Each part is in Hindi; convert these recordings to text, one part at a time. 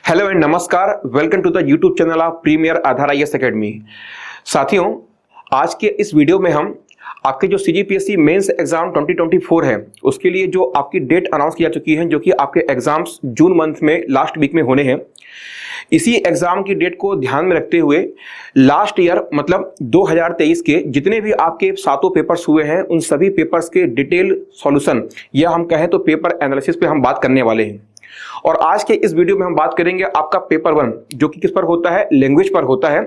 हेलो एंड नमस्कार। Welcome to the YouTube channel of premier Aadhaar IAS academy. साथियों, आज के इस वीडियो में हम आपके जो CGPSC मेंस एग्जाम 2024 है उसके लिए जो आपकी डेट अनाउंस की जा चुकी है, जो कि आपके एग्जाम्स जून मंथ में लास्ट वीक में होने हैं। इसी एग्जाम की डेट को ध्यान में रखते हुए लास्ट ईयर मतलब 2023 के जितने भी आपके 7 पेपर्स हुए हैं उन सभी पेपर्स के डिटेल सॉल्यूशन या हम कहें तो पेपर एनालिसिस पे हम बात करने वाले हैं। और आज के इस वीडियो में हम बात करेंगे आपका पेपर 1 जो कि किस पर होता है, लैंग्वेज पर होता है।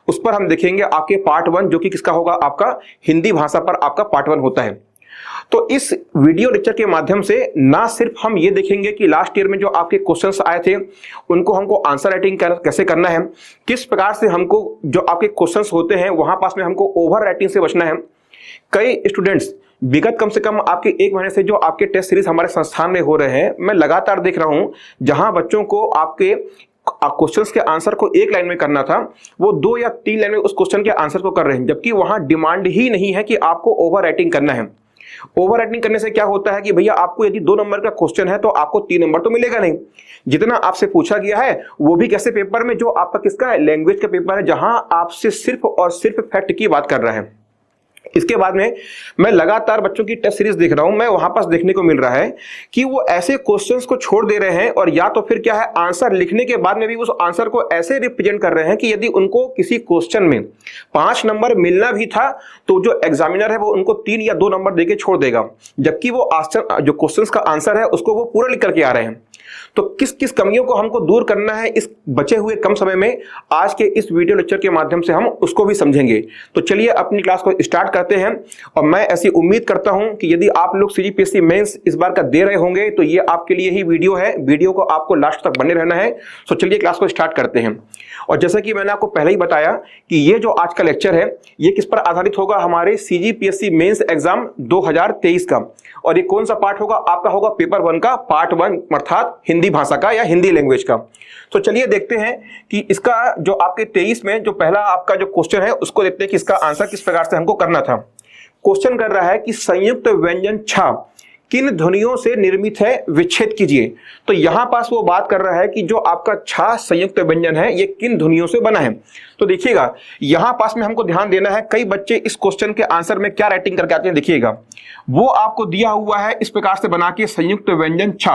उस पर हम देखेंगे आपके पार्ट 1 जो कि किसका होगा, आपका हिंदी भाषा पर आपका पार्ट 1 होता है। तो इस वीडियो लेक्चर के माध्यम से ना सिर्फ हम ये देखेंगे कि लास्ट ईयर में जो आपके क्वेश्चंस आए थे उनको हमको आंसर राइटिंग कैसे करना है, किस प्रकार से हमको जो आपके क्वेश्चंस होते हैं वहां पास में हमको ओवर राइटिंग से बचना है। कई स्टूडेंट्स विगत कम से कम आपके 1 महीने से जो आपके टेस्ट सीरीज हमारे संस्थान में हो रहे हैं, मैं लगातार देख रहा हूं जहां बच्चों को आपके क्वेश्चंस के आंसर को 1 लाइन में करना था वो 2 या 3 लाइन में उस क्वेश्चन के आंसर को कर रहे हैं, जबकि वहां डिमांड ही नहीं है कि आपको ओवर राइटिंग करना है। ओवर राइटिंग करने से क्या होता है कि भैया आपको यदि 2 नंबर का क्वेश्चन है तो आपको 3 नंबर तो मिलेगा नहीं। जितना आपसे पूछा गया है वो भी कैसे पेपर में जो आपका किसका है, लैंग्वेज का पेपर है, जहां आपसे सिर्फ और सिर्फ फैक्ट की बात कर रहा है। इसके बाद में मैं लगातार बच्चों की टेस्ट सीरीज देख रहा हूं, मैं वहां पास देखने को मिल रहा है कि वो ऐसे क्वेश्चंस को छोड़ दे रहे हैं और या तो फिर क्या है, आंसर लिखने के बाद में भी उस आंसर को ऐसे रिप्रेजेंट कर रहे हैं कि यदि उनको किसी क्वेश्चन में 5 नंबर मिलना भी था तो जो एग्जामिनर है वो उनको 3 या 2 नंबर देके छोड़ देगा, जबकि वो जो क्वेश्चंस का आंसर है उसको वो पूरा लिख करके आ रहे हैं। तो किस किस कमियों को हमको दूर करना है इस बचे हुए कम समय में, आज के इस वीडियो लेक्चर के माध्यम से हम उसको भी समझेंगे। तो चलिए अपनी क्लास को स्टार्ट करते हैं। और मैं ऐसी उम्मीद करता हूं कि यदि आप लोग CGPSC मेंस इस बार का दे रहे होंगे तो ये आपके लिए ही वीडियो है, वीडियो को आपको लास्ट तक बने रहना है। तो चलिए क्लास को स्टार्ट करते हैं। और जैसा कि मैंने आपको पहले ही बताया कि ये जो आज का लेक्चर है ये किस पर आधारित होगा, हमारे CGPSC मेंस एग्जाम 2023 का। और ये कौन सा पार्ट होगा, आपका होगा पेपर 1 का पार्ट 1 अर्थात हिंदी भाषा का या हिंदी लैंग्वेज का। तो चलिए देखते हैं कि इसका जो आपके 23 में जो पहला आपका जो क्वेश्चन है उसको देखते हैं कि इसका आंसर किस प्रकार से हमको करना था। क्वेश्चन कर रहा है कि संयुक्त व्यंजन छ किन ध्वनियों से निर्मित है, विच्छेद कीजिए। तो यहां पास वो बात कर रहा है कि जो आपका छ संयुक्त व्यंजन है ये किन ध्वनियों से बना है। तो देखिएगा यहां पास में हमको ध्यान देना है, कई बच्चे इस क्वेश्चन के आंसर में क्या राइटिंग करके आते हैं। देखिएगा वो आपको दिया हुआ है इस प्रकार से बना के संयुक्त व्यंजन छ।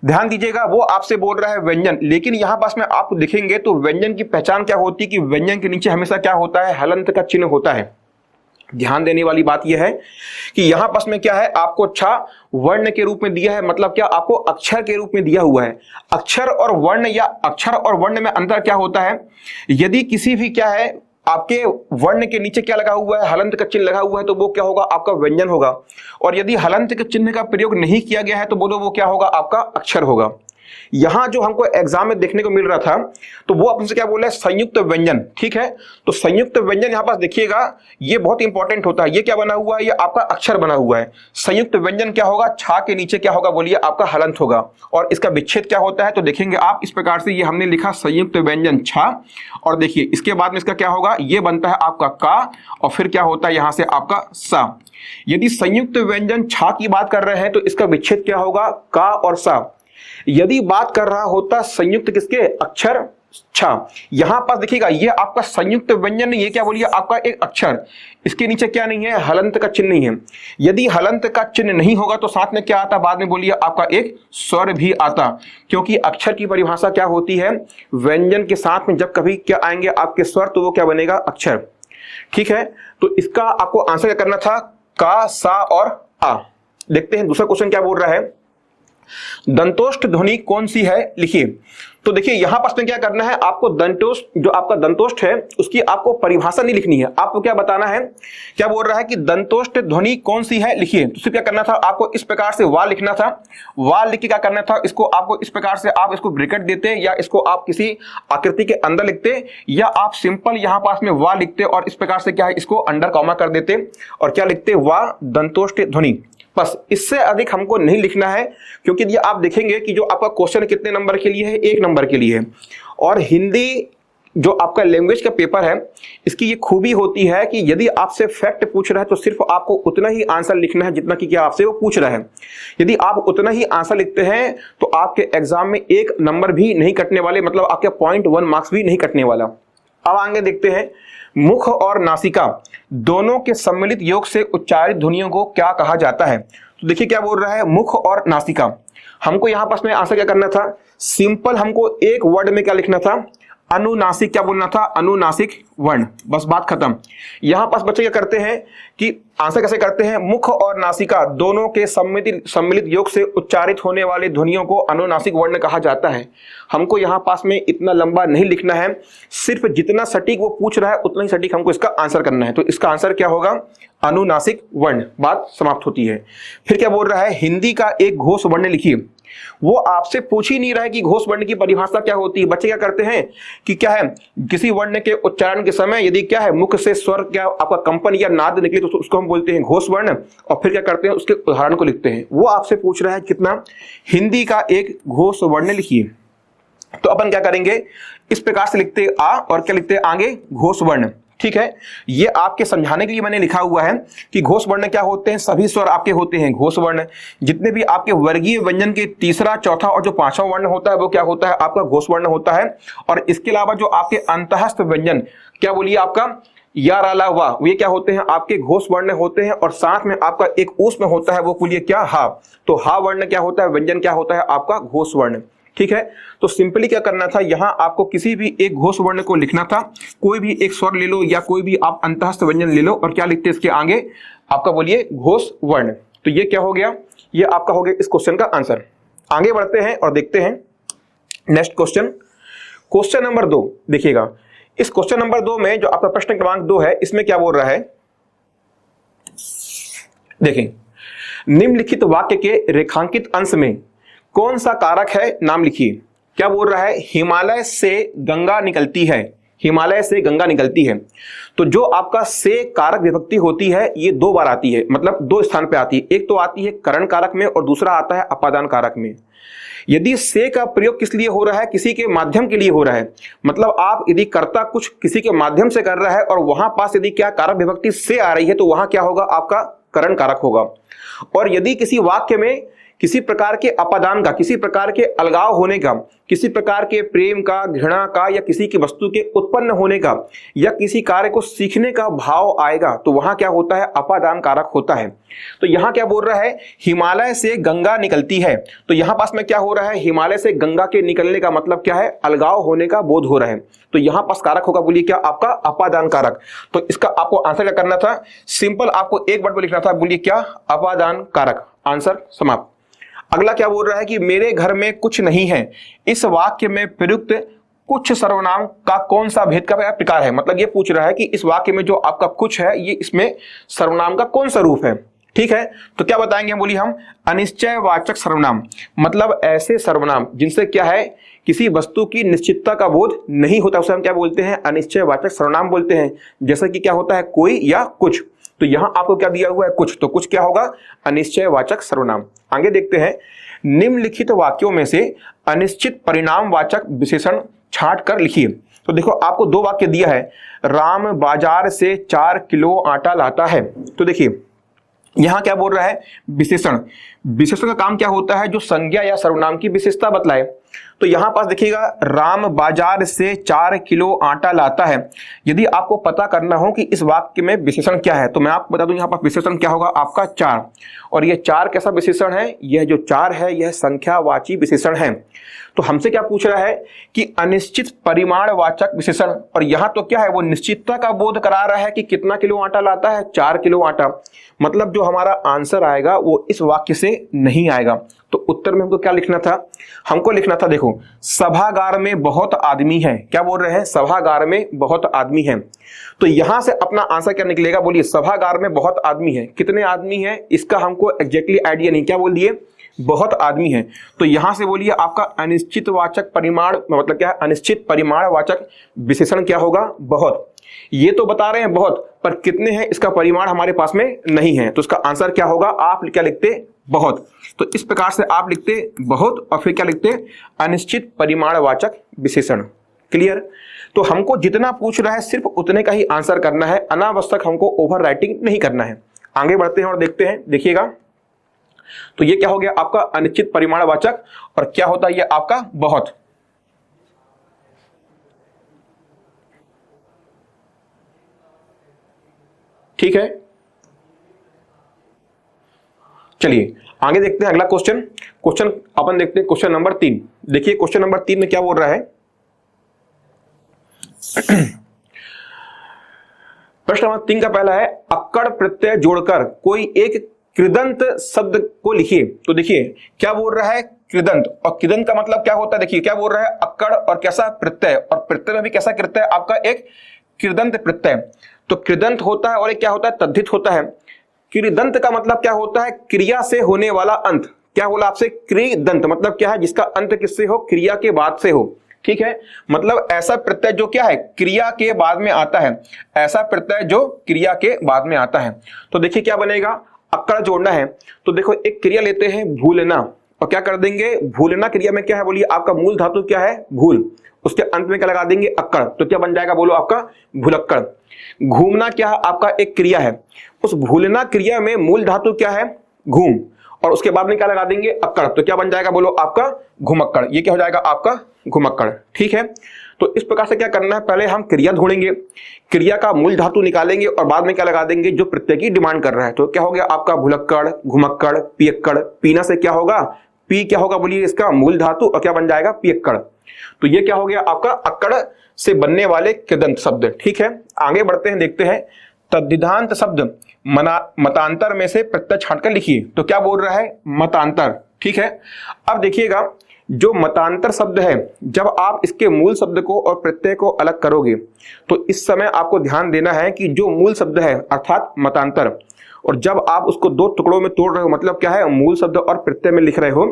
ध्यान दीजिएगा वो आपसे बोल रहा है व्यंजन, लेकिन यहां पास में आप देखेंगे तो व्यंजन की पहचान क्या होती है कि व्यंजन के नीचे हमेशा क्या होता है, हलंत का चिन्ह होता है। ध्यान देने वाली बात यह है कि यहां पास में क्या है, आपको छ वर्ण के रूप में दिया है, मतलब क्या आपको अक्षर के रूप में दिया हुआ है। अक्षर और वर्ण या अक्षर और वर्ण में अंतर क्या होता है, यदि किसी भी क्या है आपके वर्ण के नीचे क्या लगा हुआ है, हलंत का चिन्ह लगा हुआ है तो वो क्या होगा, आपका व्यंजन होगा। और यदि हलंत के चिन्ह का प्रयोग नहीं किया गया है तो बोलो वो क्या होगा, आपका अक्षर होगा। यहां जो हमको एग्जाम में देखने को मिल रहा था तो वो आपसे क्या बोल रहा है, संयुक्त व्यंजन। ठीक है, तो संयुक्त व्यंजन यहां पास देखिएगा ये बहुत इंपॉर्टेंट होता है। ये क्या बना हुआ है, ये आपका अक्षर बना हुआ है। संयुक्त व्यंजन क्या होगा, छा के नीचे क्या होगा, बोलिए आपका हलंत होगा। और इसका विच्छेद क्या होता है तो देखेंगे आप इस प्रकार से, ये हमने लिखा संयुक्त व्यंजन छा और देखिए इसके बाद में इसका क्या होगा, ये बनता है आपका का और फिर क्या होता है यहां से आपका सा। यदि संयुक्त व्यंजन छा की बात कर रहे हैं तो इसका विच्छेद क्या होगा, का और सा। यदि बात कर रहा होता संयुक्त किसके, अक्षर छ, यहां पास देखिएगा ये आपका संयुक्त व्यंजन नहीं, ये क्या बोलिए आपका एक अक्षर, इसके नीचे क्या नहीं है, हलंत का चिन्ह नहीं है। यदि हलंत का चिन्ह नहीं होगा तो साथ में क्या आता, बाद में बोलिए आपका एक स्वर भी आता, क्योंकि अक्षर की परिभाषा क्या होती है, व्यंजन के साथ में जब कभी क्या आएंगे आपके स्वर तो वो क्या बनेगा, अक्षर। ठीक है, तो इसका आपको आंसर क्या करना था, का, सा और आ। देखते हैं दूसरा क्वेश्चन क्या बोल रहा है, दंतोष्ठ ध्वनि कौन सी है, लिखिए। तो देखिए यहां पास में क्या करना है, आपको दंतोष्ठ जो आपका दंतोष्ठ है उसकी आपको परिभाषा नहीं लिखनी है, आपको क्या बताना है, क्या बोल रहा है कि दंतोष्ठ ध्वनि कौन सी है, लिखिए। तो उससे क्या करना था, आपको इस प्रकार से वा लिखना था। वा लिख के क्या करना था, इसको आपको इस प्रकार से आप इसको ब्रैकेट देते या इसको आप किसी आकृति के अंदर लिखते या आप सिंपल यहां पास में वा लिखते और इस प्रकार से क्या है इसको अंडर कॉमा कर देते और क्या लिखते, वा दंतोष्ठ ध्वनि। बस इससे अधिक हमको नहीं लिखना है, क्योंकि ये आप देखेंगे कि जो आपका क्वेश्चन कितने नंबर के लिए है, 1 नंबर के लिए है। और हिंदी जो आपका लैंग्वेज का पेपर है, इसकी ये खूबी होती है कि यदि आपसे फैक्ट पूछ रहा है तो सिर्फ आपको उतना ही आंसर लिखना है जितना कि क्या आपसे वो पूछ रहा है। यदि आप उतना ही आंसर लिखते हैं तो आपके एग्जाम में एक नंबर भी नहीं कटने वाले, मतलब आपके 0.1 मार्क्स भी नहीं कटने वाला। अब आगे देखते हैं, मुख और नासिका दोनों के सम्मिलित योग से उच्चारित ध्वनियों को क्या कहा जाता है? तो देखिए क्या बोल रहा है, मुख और नासिका। हमको यहां पास में आंसर क्या करना था, सिंपल हमको एक वर्ड में क्या लिखना था, अनुनासिक, क्या बोलना था, अनुनासिक वर्ण, बस बात खत्म। यहां पास बच्चे क्या करते हैं कि आंसर कैसे करते हैं, मुख और नासिका दोनों के सम्मिलित योग से उच्चारित होने वाले ध्वनियों को अनुनासिक वर्ण कहा जाता है। हमको यहां पास में इतना लंबा नहीं लिखना है, सिर्फ जितना सटीक वो पूछ रहा है उतना ही सटीक हमको इसका आंसर करना है। तो इसका आंसर क्या होगा, अनुनासिक वर्ण, बात समाप्त होती है। फिर क्या बोल रहा है, हिंदी का एक घोष वर्ण लिखिए। वो आपसे पूछ ही नहीं रहा है कि घोष वर्ण की परिभाषा क्या होती है। बच्चे क्या करते हैं कि क्या है, किसी वर्ण के उच्चारण के समय यदि क्या है मुख से स्वर क्या आपका कंपन या नाद निकले तो उसको हम बोलते हैं घोष वर्ण, और फिर क्या करते हैं उसके उदाहरण को लिखते हैं। वो आपसे पूछ रहा है कितना, हिंदी का एक घोष वर्ण लिखिए। तो अपन क्या करेंगे, इस प्रकार से लिखते आ और क्या लिखते आगे, घोष वर्ण। ठीक है, ये आपके समझाने के लिए मैंने लिखा हुआ है कि घोष वर्ण क्या होते हैं, सभी स्वर आपके होते हैं घोष वर्ण। जितने भी आपके वर्गीय व्यंजन के तीसरा, चौथा और जो पांचवा वर्ण होता है वो क्या होता है, आपका घोष वर्ण होता है। और इसके अलावा जो आपके अंतःस्थ व्यंजन, क्या बोलिए, आपका या, रा, ला, वा, ये क्या होते हैं, आपके घोष वर्ण होते हैं। और साथ में आपका एक ऊष्म होता है, वो बोलिए क्या, हा। तो हा वर्ण क्या होता है, व्यंजन क्या होता है, आपका घोष वर्ण। ठीक है, तो सिंपली क्या करना था, यहां आपको किसी भी एक घोष वर्ण को लिखना था। कोई भी एक स्वर ले लो या कोई भी आप अंतःस्थ व्यंजन ले लो और क्या लिखते हैं इसके आगे, आपका बोलिए घोष वर्ण। तो ये क्या हो गया, ये आपका हो गया इस क्वेश्चन का आंसर। आगे बढ़ते हैं और देखते हैं नेक्स्ट क्वेश्चन, क्वेश्चन नंबर 2। देखिएगा इस क्वेश्चन नंबर 2 में जो आपका प्रश्न क्रमांक 2 है, इसमें क्या बोल रहा है, देखें, निम्नलिखित वाक्य के रेखांकित अंश में कौन सा कारक है, नाम लिखिए। क्या बोल रहा है, हिमालय से गंगा निकलती है, हिमालय से गंगा निकलती है। तो जो आपका से कारक विभक्ति होती है ये 2 बार आती है, मतलब 2 स्थान पे आती है। एक तो आती है करण कारक में और दूसरा आता है अपादान कारक में। यदि से का प्रयोग किस लिए हो रहा है, किसी के माध्यम के लिए हो रहा है, मतलब आप यदि कर्ता कुछ किसी के माध्यम से कर रहा है और वहां पास यदि क्या कारक विभक्ति से आ रही है तो वहां क्या होगा, आपका करण कारक होगा। और यदि किसी वाक्य में किसी प्रकार के अपादान का, किसी प्रकार के अलगाव होने का, किसी प्रकार के प्रेम का, घृणा का या किसी की वस्तु के उत्पन्न होने का या किसी कार्य को सीखने का भाव आएगा तो वहां क्या होता है, अपादान कारक होता है। तो यहां क्या बोल रहा है, हिमालय से गंगा निकलती है। तो यहां पास में क्या हो रहा है, हिमालय से गंगा के निकलने का मतलब क्या है, अलगाव होने का बोध हो रहा है। तो यहां पास कारक होगा, बोलिए क्या, आपका अपादान कारक। तो इसका आपको आंसर क्या करना था, सिंपल आपको एक वर्ड में लिखना था, बोलिए क्या, अपादान कारक। आंसर समाप्त। अगला क्या बोल रहा है कि मेरे घर में कुछ नहीं है, इस वाक्य में प्रयुक्त कुछ सर्वनाम का कौन सा भेद का प्रकार है। मतलब ये पूछ रहा है कि इस वाक्य में जो आपका कुछ है ये इसमें सर्वनाम का कौन सा रूप है। ठीक है, तो क्या बताएंगे, बोलिए हम अनिश्चयवाचक सर्वनाम, मतलब ऐसे सर्वनाम जिनसे क्या है, किसी वस्तु की निश्चितता का बोध नहीं होता, उसे हम क्या बोलते हैं, अनिश्चयवाचक सर्वनाम बोलते हैं। जैसे कि क्या होता है, कोई या कुछ। तो यहां आपको क्या दिया हुआ है, कुछ, तो कुछ क्या होगा, अनिश्चयवाचक सर्वनाम। आगे देखते हैं, निम्नलिखित वाक्यों में से अनिश्चित परिणामवाचक विशेषण छांट कर लिखिए। तो देखो आपको 2 वाक्य दिया है, राम बाजार से 4 किलो आटा लाता है। तो देखिए यहां क्या बोल रहा है, विशेषण। विशेषण का काम क्या होता है, जो संज्ञा या सर्वनाम की विशेषता बतलाए। तो यहां पास देखिएगा, राम बाजार से 4 किलो आटा लाता है। यदि आपको पता करना हो कि इस वाक्य में विशेषण क्या है तो मैं आपको बता दूं, यहां पास विशेषण क्या होगा, आपका 4। और यह 4 कैसा विशेषण है, यह जो 4 है यह संख्यावाची विशेषण है। तो हमसे क्या पूछ रहा है कि अनिश्चित परिमाणवाचक विशेषण, और यहां तो क्या है, वो निश्चितता का बोध करा रहा है कि कितना किलो आटा लाता है, 4 किलो आटा। मतलब जो हमारा आंसर आएगा वो इस वाक्य से नहीं आएगा। तो उत्तर में हमको क्या लिखना था, हमको लिखना था, देखो, सभागार में बहुत आदमी है। क्या बोल रहे हैं, सभागार में बहुत आदमी है। तो यहां से अपना आंसर क्या निकलेगा, बोलिए सभागार में बहुत आदमी है। कितने आदमी है इसका हमको एग्जैक्टली आइडिया नहीं, क्या बोल दिए, बहुत आदमी है। तो यहां से बोलिए आपका अनिश्चितवाचक परिमाण, मतलब क्या है, अनिश्चित परिमाणवाचक विशेषण क्या होगा, बहुत। ये तो बता रहे हैं बहुत, पर कितने हैं इसका परिमाण हमारे पास में नहीं है। तो इसका आंसर क्या होगा, आप क्या लिखते, बहुत। तो इस प्रकार से आप लिखते बहुत और फिर क्या लिखते, अनिश्चित परिमाणवाचक विशेषण। क्लियर। तो हमको जितना पूछ रहा है सिर्फ उतने का ही आंसर करना है, अनावश्यक हमको ओवर राइटिंग नहीं करना है। आगे बढ़ते हैं और देखते हैं, देखिएगा। तो ये क्या हो गया आपका अनिश्चित परिमाणवाचक, और क्या होता है ये आपका बहुत। ठीक है, चलिए आगे देखते हैं अगला क्वेश्चन। क्वेश्चन अपन देखते हैं क्वेश्चन नंबर 3। देखिए क्वेश्चन नंबर 3 में क्या बोल रहा है। प्रश्न नंबर 3 का पहला है, अक्कड़ प्रत्यय जोड़कर कोई एक कृदंत शब्द को लिखिए। तो देखिए क्या बोल रहा है, कृदंत, और कृदंत का मतलब क्या होता है। देखिए क्या बोल रहा है, अक्कड़ और कैसा प्रत्यय, और प्रत्यय में भी कैसा कृत्यय आपका एक कृदंत प्रत्यय। तो कृदंत होता है और एक क्या होता है, तद्धित होता है। कृदंत का मतलब क्या होता है, क्रिया से होने वाला अंत। क्या बोला आपसे, कृदंत मतलब क्या है, जिसका अंत किससे हो, क्रिया के बाद से हो। ठीक है, मतलब ऐसा प्रत्यय जो क्या है, क्रिया के बाद में आता है, ऐसा प्रत्यय जो क्रिया के बाद में आता है। तो देखिए क्या बनेगा, अक्कड़ जोड़ना है। तो देखो एक क्रिया लेते हैं भूलना, और क्या कर देंगे, भूलना क्रिया में क्या है बोलिए, आपका मूल धातु क्या है, भूल, उसके अंत में क्या लगा देंगे, अक्कड़। तो क्या बन जाएगा बोलो आपका भूलक्कड़। घूमना क्या है आपका एक क्रिया है, उस भूलना क्रिया में मूल धातु क्या है, घूम, और उसके बाद में क्या लगा देंगे, अक्कड़। तो क्या बन जाएगा बोलो आपका घुमक्कड़। ये क्या हो जाएगा आपका घुमक्कड़। ठीक है, तो इस प्रकार से क्या करना है, पहले हम क्रिया ढूंढेंगे, क्रिया का मूल धातु निकालेंगे, और बाद में क्या लगा देंगे जो प्रत्यय की डिमांड कर रहा है। तो क्या हो गया आपका भुलक्कड़, घुमक्कड़, पियक्कड़। पीना से क्या होगा, पी क्या होगा बोलिए, इसका मूल धातु, और क्या बन जाएगा पियक्कड़। तो ये क्या हो गया आपका अक्कड़ से बनने वाले कृदंत शब्द। ठीक है, आगे बढ़ते हैं, देखते हैं। तद्धितांत शब्द मतांतर में से प्रत्यय छांटकर लिखिए। तो क्या बोल रहा है, मतांतर। ठीक है, अब देखिएगा जो मतांतर शब्द है, जब आप इसके मूल शब्द को और प्रत्यय को अलग करोगे, तो इस समय आपको ध्यान देना है कि जो मूल शब्द है अर्थात मतांतर, और जब आप उसको दो टुकड़ों में तोड़ रहे हो, मतलब क्या है, मूल शब्द और प्रत्यय में लिख रहे हो,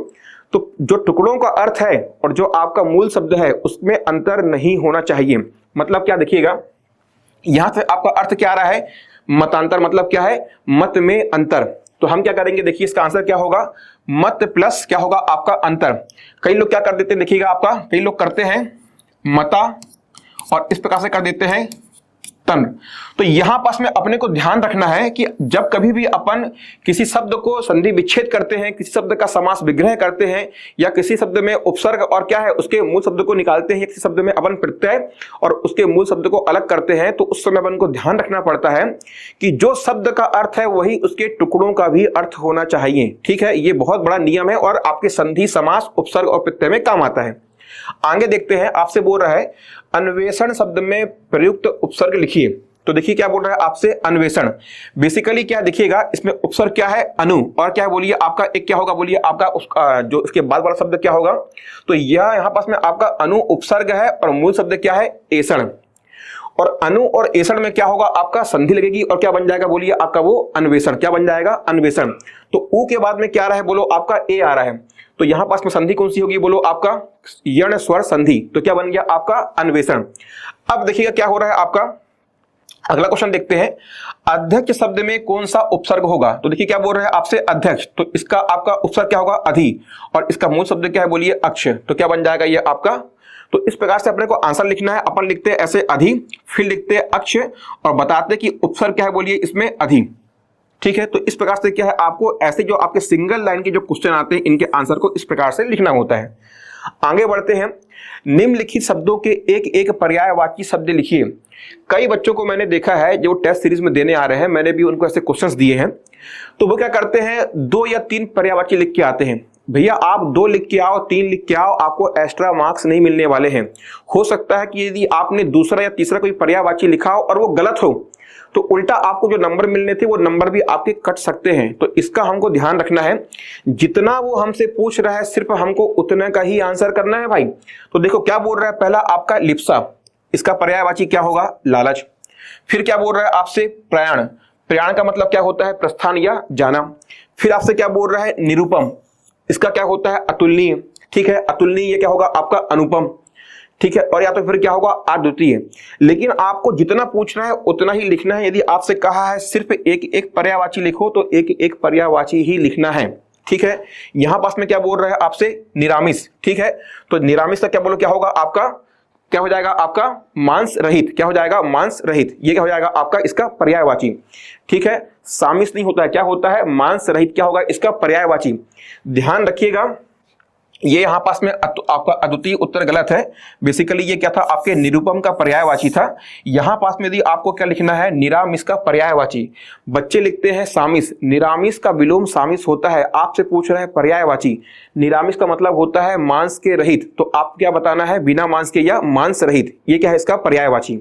तो जो टुकड़ों का अर्थ है और जो आपका मूल शब्द है उसमें अंतर नहीं होना चाहिए। मतलब क्या, देखिएगा यहां से आपका अर्थ क्या आ रहा है, मतांतर मतलब क्या है, मत में अंतर। तो हम क्या करेंगे, देखिए इसका आंसर क्या होगा, मत प्लस क्या होगा आपका अंतर। कई लोग क्या कर देते हैं, देखिएगा आपका कई लोग करते हैं मता, और इस प्रकार से कर देते हैं तन। तो यहां पास में अपने को ध्यान रखना है कि जब कभी भी अपन किसी शब्द को संधि विच्छेद करते हैं, किसी शब्द का समास विग्रह करते हैं, या किसी शब्द में उपसर्ग और क्या है उसके मूल शब्द को निकालते हैं, या किसी शब्द में अपन प्रत्यय और उसके मूल शब्द को अलग करते हैं, तो उस समय अपन को ध्यान रखना पड़ता है कि जो शब्द का अर्थ है वही उसके टुकड़ों का भी अर्थ होना चाहिए। ठीक है, ये बहुत बड़ा नियम है और आपके संधि, समास, उपसर्ग और प्रत्यय में काम आता है। आगे देखते हैं, आपसे बोल रहा है अन्वेषण शब्द में प्रयुक्त उपसर्ग लिखिए। तो देखिए क्या बोल रहा है आपसे, अन्वेषण बेसिकली क्या, देखिएगा इसमें उपसर्ग क्या है, अनु, और क्या बोलिए आपका एक क्या होगा बोलिए आपका उसका जो इसके बाद वाला शब्द क्या होगा। तो यह यहां पास में आपका अनु उपसर्ग है और मूल शब्द क्या है, एषण। और अनु और एषण में क्या होगा आपका संधि लगेगी, और क्या बन जाएगा बोलिए आपका वो अन्वेषण। क्या बन जाएगा, अन्वेषण। तो उ के बाद में क्या आ रहा है बोलो आपका ए आ रहा है, तो यहां पास में संधि कौन सी होगी बोलो आपका यण स्वर संधि। तो क्या बन गया आपका अन्वेषण। अब देखिएगा क्या हो रहा है आपका अगला क्वेश्चन देखते हैं, अध्यक्ष शब्द में कौन सा उपसर्ग होगा। तो देखिए क्या बोल रहे हैं आपसे अध्यक्ष, तो इसका आपका उपसर्ग क्या होगा, अधि, और इसका मूल शब्द क्या है बोलिए अक्ष। तो क्या बन जाएगा ये आपका। तो इस प्रकार से अपने को आंसर लिखना है। अपन लिखते हैं ऐसे अधि, फिर लिखते हैं अक्ष, और बताते हैं कि उपसर्ग क्या है बोलिए इसमें अधि। ठीक है, तो इस प्रकार से क्या है आपको ऐसे जो आपके सिंगल लाइन के जो क्वेश्चन आते हैं इनके आंसर को इस प्रकार से लिखना होता है। आगे बढ़ते हैं, निम्नलिखित शब्दों के एक एक पर्यायवाची शब्द लिखिए। कई बच्चों को मैंने देखा है जो टेस्ट सीरीज में देने आ रहे हैं, मैंने भी उनको ऐसे क्वेश्चंस दिए हैं, तो वो क्या करते हैं 2 या 3 पर्यायवाची लिख के आते हैं। भैया आप 2 लिख के आओ, 3 लिख के आओ, आपको एक्स्ट्रा मार्क्स नहीं मिलने वाले हैं। हो सकता है कि यदि आपने दूसरा या तीसरा कोई पर्यायवाची लिखा हो और वो गलत हो, तो उल्टा आपको जो नंबर मिलने थे वो नंबर भी आपके कट सकते हैं। तो इसका हमको ध्यान रखना है, जितना वो हमसे पूछ रहा है सिर्फ हमको उतना का ही आंसर करना है भाई। तो देखो क्या बोल रहा है, पहला आपका लिप्सा, इसका पर्यायवाची क्या होगा, लालच। फिर क्या बोल रहा है आपसे प्रयाण, प्रयाण का मतलब क्या होता है, प्रस्थान या जाना। फिर आपसे क्या बोल रहा है निरुपम, इसका क्या होता है अतुलनीय। ठीक है, अतुलनीय ये क्या होगा आपका अनुपम। ठीक है, और या तो फिर क्या होगा अद्वितीय। लेकिन आपको जितना पूछना है उतना ही लिखना है। यदि आपसे कहा है सिर्फ एक एक पर्यायवाची लिखो तो एक एक पर्यायवाची ही लिखना है। ठीक है, यहां पास में क्या बोल रहा है आपसे निरामिष। ठीक है, तो निरामिष का क्या बोलो क्या होगा आपका क्या हो जाएगा आपका मांस रहित, क्या हो जाएगा मांस रहित, ये क्या हो जाएगा आपका इसका पर्यायवाची। ठीक है, सामिस नहीं होता है, क्या होता है मांस रहित, क्या होगा इसका पर्यायवाची। ध्यान रखिएगा, ये यहां पास में आपका अद्वितीय उत्तर गलत है। बेसिकली ये क्या था, आपके निरुपम का पर्यायवाची था। यहां पास में यदि आपको क्या लिखना है, निरामिस का पर्यायवाची। बच्चे लिखते हैं सामिस, निरामिस का विलोम सामिस होता है। आपसे पूछ रहे हैं पर्यायवाची, निरामिस का मतलब होता है मांस के रहित, तो आप क्या बताना है, बिना मांस के या मांस रहित, ये क्या है इसका पर्यायवाची।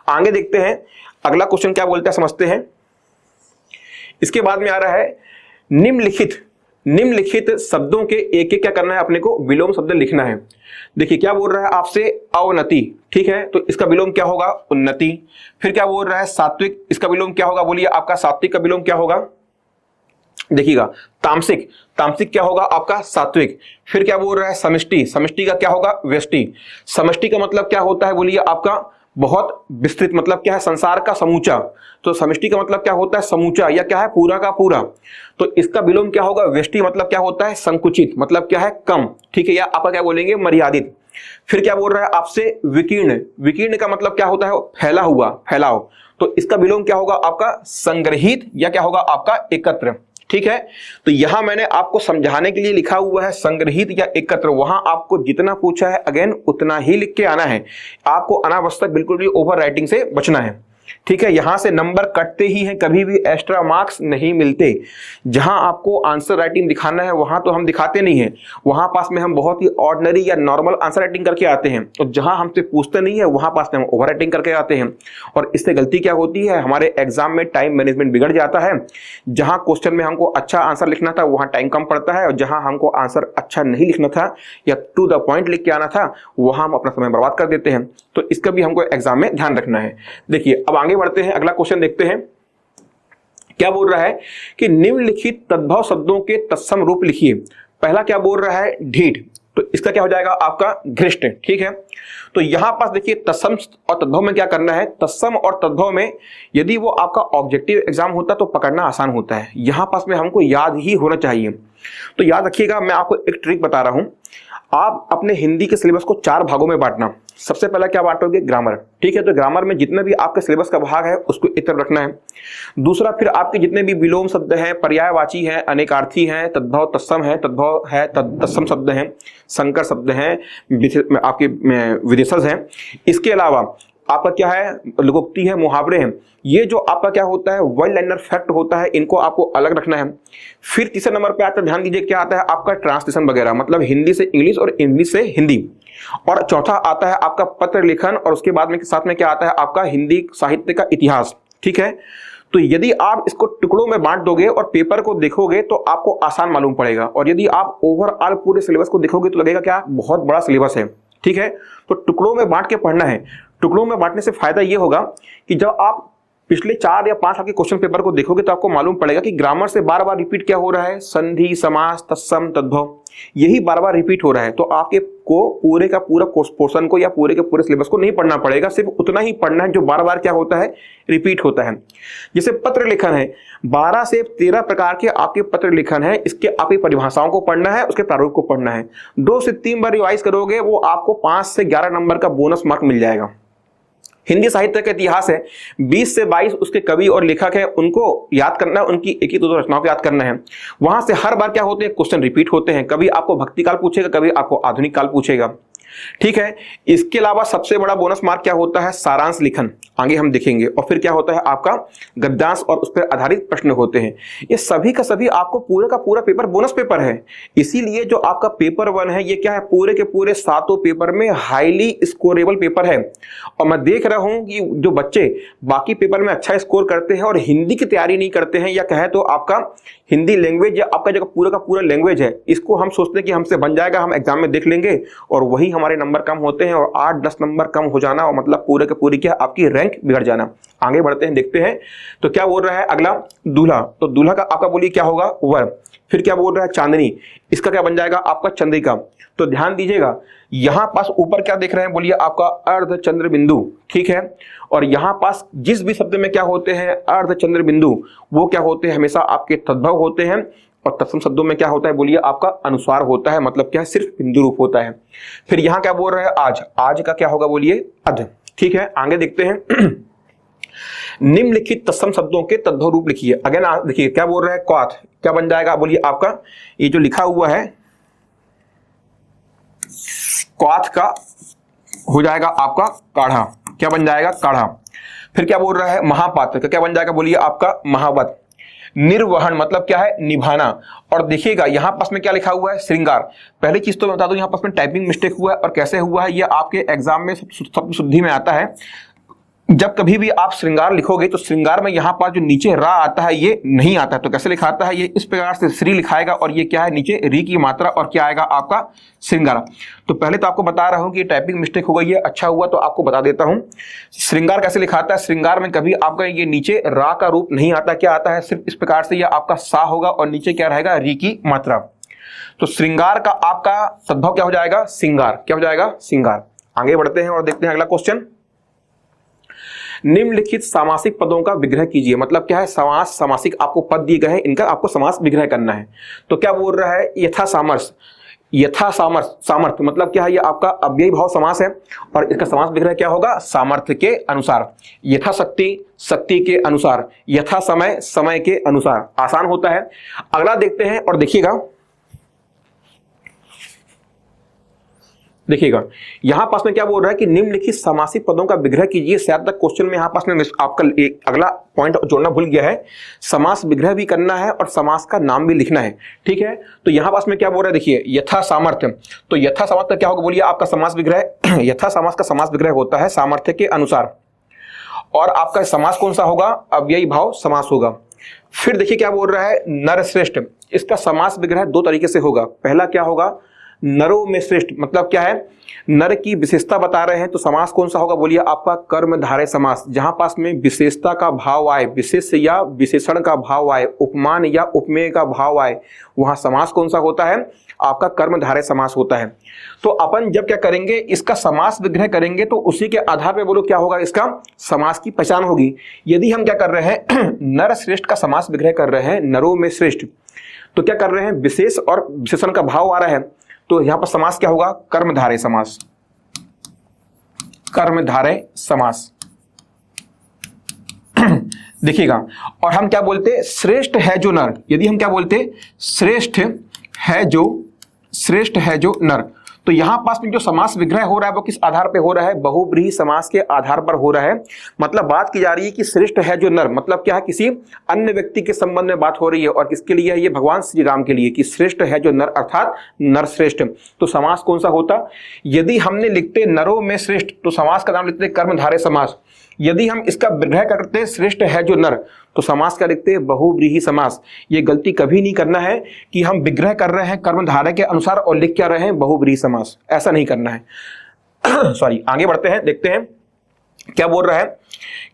आगे देखते हैं अगला क्वेश्चन क्या बोलते हैं, समझते हैं। इसके बाद में आ रहा है निम्नलिखित शब्दों के एक एक क्या करना है अपने को, विलोम शब्द लिखना है। देखिए क्या बोल रहा है आपसे, अवनति, ठीक है, तो इसका विलोम क्या होगा, उन्नति। फिर क्या बोल रहा है सात्विक, इसका विलोम क्या होगा, बोलिए आपका सात्विक का विलोम क्या होगा, देखिएगा तामसिक, तामसिक क्या होगा आपका सात्विक। फिर क्या बोल रहा है समष्टि, समष्टि का क्या होगा व्यष्टि। समष्टि का मतलब क्या होता है, बोलिए आपका बहुत विस्तृत, मतलब क्या है संसार का समूचा। तो समष्टि का मतलब क्या होता है समूचा, या क्या है पूरा का पूरा। तो इसका विलोम क्या होगा व्यष्टि, मतलब क्या होता है संकुचित, मतलब क्या है कम, ठीक है, या आपका क्या बोलेंगे मर्यादित। फिर क्या बोल रहा है आपसे विकीर्ण, विकीर्ण का मतलब क्या होता है फैला हुआ, फैलाव। तो इसका विलोम क्या होगा आपका संग्रहित, या क्या होगा आपका एकत्र। ठीक है, तो यहां मैंने आपको समझाने के लिए लिखा हुआ है संग्रहित या एकत्र। वहां आपको जितना पूछा है अगेन उतना ही लिख के आना है, आपको अनावश्यक बिल्कुल भी ओवर राइटिंग से बचना है। ठीक है, यहां से नंबर कटते ही हैं, कभी भी एक्स्ट्रा मार्क्स नहीं मिलते। जहां आपको आंसर राइटिंग दिखाना है वहां तो हम दिखाते नहीं है, वहां पास में हम बहुत ही ऑर्डिनरी या नॉर्मल आंसर राइटिंग करके आते हैं। तो जहां हमसे पूछते नहीं है वहां पास में हम ओवर राइटिंग करके आते हैं, और इससे गलती क्या होती है, हमारे एग्जाम में टाइम मैनेजमेंट बिगड़ जाता है। जहां क्वेश्चन में हमको अच्छा आंसर लिखना था वहां टाइम कम पड़ता है, और जहां हमको आंसर अच्छा नहीं लिखना था या टू द पॉइंट लिख के आना था वहां हम अपना समय बर्बाद कर देते हैं। तो इसका भी हमको एग्जाम में ध्यान रखना है। देखिए अब आगे बढ़ते हैं, अगला क्वेश्चन देखते हैं। क्या बोल रहा है कि निम्नलिखित तद्भव शब्दों के तत्सम रूप लिखिए। पहला क्या बोल रहा है ढीठ, तो इसका क्या हो जाएगा आपका घृष्ट। ठीक है, तो यहां पास देखिए तत्सम और तद्भव में क्या करना है, तत्सम और तद्भव में यदि वो आपका ऑब्जेक्टिव एग्जाम होता तो पकड़ना आसान होता है, यहां पास में हमको याद ही होना चाहिए। तो याद रखिएगा, मैं आपको एक ट्रिक बता रहा हूं। आप अपने हिंदी के सिलेबस को 4 भागों में बांटना। सबसे पहला क्या बांटोगे, ग्रामर। ठीक है, तो ग्रामर में जितने भी आपके सिलेबस का भाग है उसको एक तरफ रखना है। दूसरा, फिर आपके जितने भी विलोम शब्द हैं, पर्यायवाची हैं, अनेकार्थी हैं, तद्भव तत्सम है, तद्भव है, तत्सम शब्द हैं, संकर शब्द हैं, आपके विदेशज हैं, इसके अलावा आपका क्या है लोकोक्ति है, मुहावरे हैं, ये जो आपका क्या होता है वन लाइनर फैक्ट होता है, इनको आपको अलग रखना है। फिर तीसरे नंबर पे आता है, ध्यान दीजिए क्या आता है आपका ट्रांसलेशन वगैरह, मतलब हिंदी से इंग्लिश और इंग्लिश से हिंदी। और चौथा आता है आपका पत्र लेखन, और उसके बाद में साथ में क्या आता है आपका हिंदी साहित्य का इतिहास। ठीक है, तो यदि आप इसको टुकड़ों में बांट दोगे और पेपर को देखोगे तो आपको आसान मालूम पड़ेगा, और यदि आप ओवरऑल पूरे सिलेबस को देखोगे तो लगेगा क्या बहुत बड़ा सिलेबस है। ठीक है, तो टुकड़ों में बांट के पढ़ना है। टुकड़ों में बांटने से फायदा ये होगा कि जब आप पिछले 4 या 5 साल के क्वेश्चन पेपर को देखोगे तो आपको मालूम पड़ेगा कि ग्रामर से बार बार रिपीट क्या हो रहा है, संधि, समास, तत्सम, तद्भव, यही बार बार रिपीट हो रहा है। तो आपके को पूरे का पूरा पोर्शन को या पूरे के पूरे सिलेबस को नहीं पढ़ना पड़ेगा, सिर्फ उतना ही पढ़ना है जो बार बार क्या होता है रिपीट होता है। जैसे पत्र लेखन है, 12 से 13 प्रकार के आपके पत्र लेखन है, इसके आपकी परिभाषाओं को पढ़ना है, उसके प्रारूप को पढ़ना है। 2 से 3 बार रिवाइज करोगे वो आपको 5 से 11 नंबर का बोनस मार्क मिल जाएगा। हिंदी साहित्य का इतिहास है, 20 से 22 उसके कवि और लेखक हैं, उनको याद करना है, उनकी एक ही 2 रचनाओं को याद करना है। वहां से हर बार क्या होते हैं क्वेश्चन रिपीट होते हैं, कभी आपको भक्ति काल पूछेगा, कभी आपको आधुनिक काल पूछेगा। ठीक है, इसके अलावा सबसे बड़ा बोनस मार्क क्या होता है, सारांश लेखन, आगे हम देखेंगे। और फिर क्या होता है आपका गद्यांश और उस पर आधारित प्रश्न होते हैं। ये सभी का सभी आपको पूरे का पूरा पेपर बोनस पेपर है। इसीलिए जो आपका पेपर 1 है ये क्या है, पूरे के पूरे 7 पेपर में हाईली स्कोरेबल पेपर है। और मैं देख रहा हूं कि जो बच्चे बाकी पेपर में अच्छा स्कोर करते हैं और हिंदी की तैयारी नहीं करते हैं, या कहे तो आपका हिंदी लैंग्वेज या आपका जो पूरा का पूरा लैंग्वेज है, इसको हम सोचते हैं कि हमसे बन जाएगा, हम एग्जाम में देख लेंगे, और वही हमारे नंबर कम होते हैं। और 8-10 नंबर कम हो जाना और मतलब पूरे के पूरी क्या आपकी रैंक बिगड़ जाना। आगे बढ़ते हैं, देखते हैं। तो क्या बोल रहा है अगला, दूल्हा। तो दूल्हा का आपका बोलिए क्या होगा, वर। फिर क्या बोल रहा है चांदनी, इसका क्या बन जाएगा आपका चंद्रिका। तो ध्यान दीजिएगा, यहां पास ऊपर क्या देख रहे हैं, बोलिए आपका अर्ध चंद्र बिंदु। ठीक है, और यहां पास जिस भी शब्द में क्या होते हैं अर्ध चंद्र बिंदु, वो क्या होते हैं हमेशा आपके तद्भव होते हैं। और तत्सम शब्दों में क्या होता है बोलिए आपका अनुस्वार होता है, मतलब क्या है सिर्फ बिंदु रूप होता है। फिर यहां क्या बोल रहे हैं आज, आज का क्या होगा बोलिए अध। ठीक है, आगे देखते हैं निम्नलिखित तत्सम शब्दों के तद्भव रूप लिखिए। अगेन देखिए क्या बोल रहे हैं क्वाथ, क्या बन जाएगा बोलिए आपका ये जो लिखा हुआ है क्वाथ का हो जाएगा आपका काढ़ा, क्या बन जाएगा काढ़ा। फिर क्या बोल रहा है महापात्र का क्या बन जाएगा बोलिए आपका महावत। निर्वहन मतलब क्या है निभाना। और देखिएगा यहां पास में क्या लिखा हुआ है श्रृंगार। पहली चीज तो मैं बता दूं, यहां पास में टाइपिंग मिस्टेक हुआ है और कैसे हुआ है ये आपके एग्जाम में शब्द शुद्धि में आता है। जब कभी भी आप श्रृंगार लिखोगे तो श्रृंगार में यहां पर जो नीचे रा आता है ये नहीं आता है, तो कैसे लिखा आता है ये इस प्रकार से श्री लिखाएगा और ये क्या है नीचे री की मात्रा और क्या आएगा आपका श्रृंगार। तो पहले तो आपको बता रहा हूं कि टाइपिंग मिस्टेक हो गई है, अच्छा हुआ तो आपको बता देता हूं श्रृंगार कैसे लिखाता है। श्रृंगार में कभी आपका ये नीचे रा का रूप नहीं आता, क्या आता है सिर्फ इस प्रकार से ये आपका सा होगा और नीचे क्या रहेगा री की मात्रा। तो श्रृंगार का आपका तद्भव क्या हो जाएगा सिंगार, क्या हो जाएगा सिंगार। आगे बढ़ते हैं और देखते हैं अगला क्वेश्चन। निम्नलिखित सामासिक पदों का विग्रह कीजिए। मतलब क्या है समास सामासिक आपको पद दिए गए हैं, इनका आपको समास विग्रह करना है। तो क्या बोल रहा है यथा सामर्थ, यथा सामर्थ्य मतलब क्या है ये आपका अव्ययी भाव समास है और इसका समास विग्रह क्या होगा सामर्थ्य के अनुसार। यथा शक्ति शक्ति के अनुसार, यथा समय समय के अनुसार, आसान होता है। अगला देखते हैं और देखिएगा यहां पास में क्या बोल रहा है कि निम्नलिखित समासिक पदों का विग्रह कीजिए। शायद तक क्वेश्चन में यहां पास में आपका एक अगला पॉइंट जोड़ना भूल गया है, समास विग्रह भी करना है और समास का नाम भी लिखना है। ठीक है, तो यहां पास में क्या बोल रहा है देखिए यथा सामर्थ्य, तो यथा सामर्थ्य क्या होगा बोलिए आपका समास विग्रह यथा समास का समास विग्रह होता है सामर्थ्य के अनुसार और आपका समास कौन सा होगा अव्ययी भाव समास होगा। फिर देखिए क्या बोल रहा है नरश्रेष्ठ, इसका समास विग्रह दो तरीके से होगा। पहला क्या होगा नरों में श्रेष्ठ, मतलब क्या है नर की विशेषता बता रहे हैं तो समास कौन सा होगा बोलिए आपका कर्मधारय समास। जहां पास में विशेषता का भाव आए, विशेष या विशेषण का भाव आए, उपमान या उपमेय का भाव आए, वहां समास कौन सा होता है आपका कर्मधारय समास होता है। तो अपन जब क्या करेंगे इसका समास विग्रह करेंगे तो उसी के आधार पर बोलो क्या होगा इसका समास की पहचान होगी। यदि हम क्या कर रहे हैं नर श्रेष्ठ का समास विग्रह कर रहे हैं नरों में श्रेष्ठ, तो क्या कर रहे हैं विशेष और विशेषण का भाव आ रहा है तो यहां पर समास क्या होगा कर्मधारय समास, कर्मधारय समास। देखिएगा और हम क्या बोलते श्रेष्ठ है जो नर, यदि हम क्या बोलते श्रेष्ठ है जो नर, तो यहां पास में जो समास विग्रह हो रहा है वो किस आधार पे हो रहा है बहुब्रीहि समास के आधार पर हो रहा है। मतलब बात की जा रही है कि श्रेष्ठ है जो नर, मतलब क्या है किसी अन्य व्यक्ति के संबंध में बात हो रही है और किसके लिए है ये भगवान श्री राम के लिए कि श्रेष्ठ है जो नर अर्थात नरश्रेष्ठ। तो समास कौन सा होता यदि हमने लिखते नरों में श्रेष्ठ तो समास का नाम लिखते कर्मधारय समास। यदि हम इसका विग्रह करते श्रेष्ठ है जो नर तो समास का लिखते बहुब्रीहि समास। ये गलती कभी नहीं करना है कि हम विग्रह कर रहे हैं कर्मधारय के अनुसार और लिख क्या रहे हैं बहुब्रीहि समास, ऐसा नहीं करना है। सॉरी, आगे बढ़ते हैं देखते हैं क्या बोल रहा है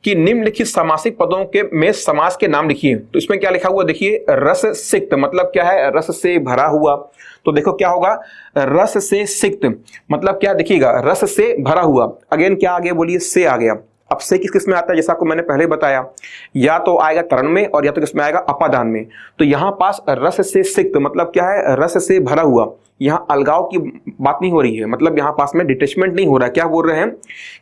कि निम्नलिखित समासिक पदों के में समास के नाम लिखिए। तो इसमें क्या लिखा हुआ देखिए रस सिक्त, मतलब क्या है रस से भरा हुआ। तो देखो क्या होगा रस से सिक्त मतलब क्या देखिएगा रस से भरा हुआ। अगेन क्या आ गया बोलिए से आ गया। अब से किस में आता है जैसा आपको मैंने पहले बताया, या तो आएगा करण में और या तो किसमें आएगा अपादान में। तो यहां पास रस से सिक्त मतलब क्या है रस से भरा हुआ। यहां अलगाव की बात नहीं हो रही है, मतलब यहां पास में डिटेचमेंट नहीं हो रहा है। क्या बोल रहे हैं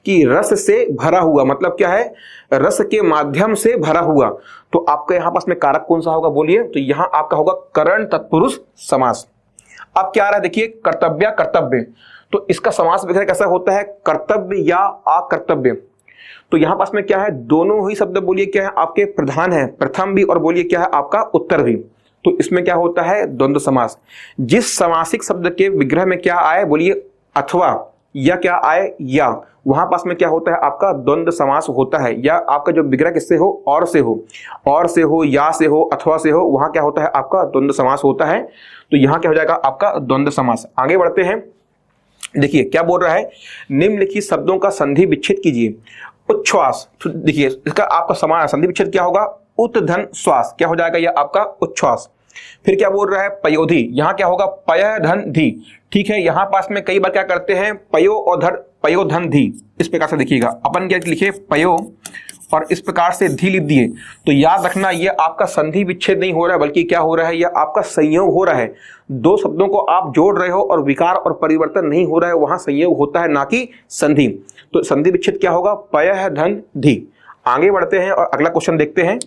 कि रस से भरा हुआ मतलब क्या है रस के माध्यम से भरा हुआ। तो आपका यहां पास में कारक कौन सा होगा बोलिए, तो यहां आपका होगा करण तत्पुरुष समास। अब क्या आ रहा है देखिए कर्तव्य कर्तव्य, तो इसका समास विग्रह कैसा होता है कर्तव्य या अकर्तव्य। तो यहां पास में क्या है दोनों ही शब्द बोलिए क्या है आपके प्रधान है, प्रथम भी और बोलिए क्या है आपका उत्तर भी। तो इसमें क्या होता है द्वंद्व समास। जिस समासिक शब्द के विग्रह में क्या आए बोलिए अथवा या क्या आए या, वहां पास में क्या होता है आपका द्वंद्व समास होता है। या आपका जो विग्रह किससे हो और से हो या से हो अथवा से हो, वहां क्या होता है आपका द्वंद्व समास होता है। तो यहां क्या हो जाएगा आपका द्वंद्व समास। आगे बढ़ते हैं देखिए क्या बोल रहा है निम्नलिखित शब्दों का संधि विच्छेद कीजिए। उच्छ्वास, तो देखिए इसका आपका समान संधि विच्छेद क्या होगा उत धन श्वास, क्या हो जाएगा ये आपका उच्छ्वास। फिर क्या बोल रहा है पयोधि, यहां क्या होगा पय धन धी। ठीक है, यहां पास में कई बार क्या करते हैं पयो और धन पयो धन धी, इस प्रकार से देखिएगा अपन क्या लिखे पयो और इस प्रकार से धी लिख दिए, तो याद रखना ये आपका संधि विच्छेद नहीं हो रहा है, बल्कि क्या हो रहा है, यह आपका संयोग हो रहा है। दो शब्दों को आप जोड़ रहे हो और विकार और परिवर्तन नहीं हो रहा है, वहां संयोग होता है, ना कि संधि। तो संधि विच्छेद क्या होगा, पयः धन धी। आगे बढ़ते हैं और अगला क्वेश्चन देखते हैं।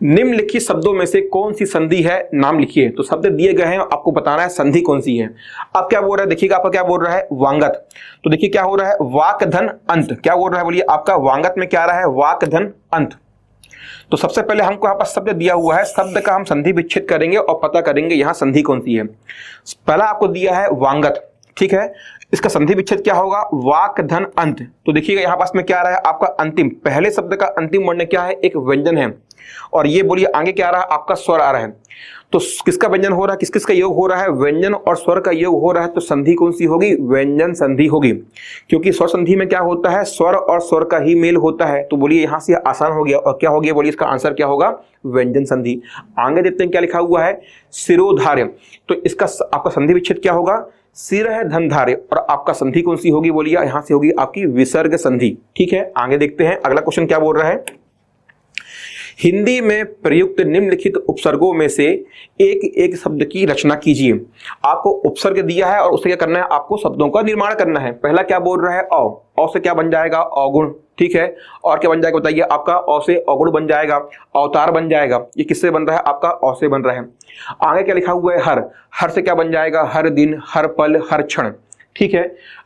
निम्नलिखित शब्दों में से कौन सी संधि है, नाम लिखिए। तो शब्द दिए गए हैं, आपको बताना है संधि कौन सी है। अब क्या बोल रहा है, देखिएगा आपका क्या बोल रहा है, वांगत। तो देखिए क्या हो रहा है, वाक धन अंत। क्या बोल रहा है, बोलिए आपका वांगत में क्या आ रहा है, वाक धन अंत। तो सबसे पहले हमको यहाँ पर शब्द दिया हुआ है, शब्द का हम संधि विच्छेद करेंगे और पता करेंगे यहाँ संधि कौन सी है। पहला आपको दिया है वांगत, ठीक है, इसका संधि विच्छेद क्या होगा, वाक धन अंत। तो देखिएगा यहाँ पास में क्या आ रहा है, आपका अंतिम, पहले शब्द का अंतिम वर्ण क्या है, एक व्यंजन है, और ये बोलिए आगे क्या आ रहा है, आपका स्वर आ रहा है। तो किसका व्यंजन हो रहा है, किस किस का योग हो रहा है, व्यंजन और स्वर का योग हो रहा है, तो संधि कौन सी होगी, व्यंजन संधि होगी, क्योंकि स्वर संधि में क्या होता है, स्वर और स्वर का ही मेल होता है। तो बोलिए यहां से आसान हो गया, और क्या हो गया, बोलिए इसका आंसर क्या होगा, व्यंजन संधि। आगे देखते हैं क्या लिखा हुआ है, शिरोधार्य। तो इसका आपका संधि विच्छेद क्या होगा, सिर है धनधार्य, और आपका संधि कौन सी होगी, बोलिए यहां से होगी आपकी विसर्ग संधि। ठीक है, आगे देखते हैं अगला क्वेश्चन क्या बोल रहा है। हिंदी में प्रयुक्त निम्नलिखित उपसर्गों में से एक एक शब्द की रचना कीजिए। आपको उपसर्ग दिया है और उससे क्या करना है, आपको शब्दों का निर्माण करना है। पहला क्या बोल रहा है, औ से क्या बन जाएगा, अवगुण, ठीक है, और क्या बन जाएगा बताइए, आपका औ से अवगुण बन जाएगा, अवतार बन जाएगा। ये किससे बन रहा है, आपका औ से बन रहा है। आगे क्या लिखा हुआ है, हर से क्या बन जाएगा, हर दिन, हर पल, हर क्षण, ठीक है।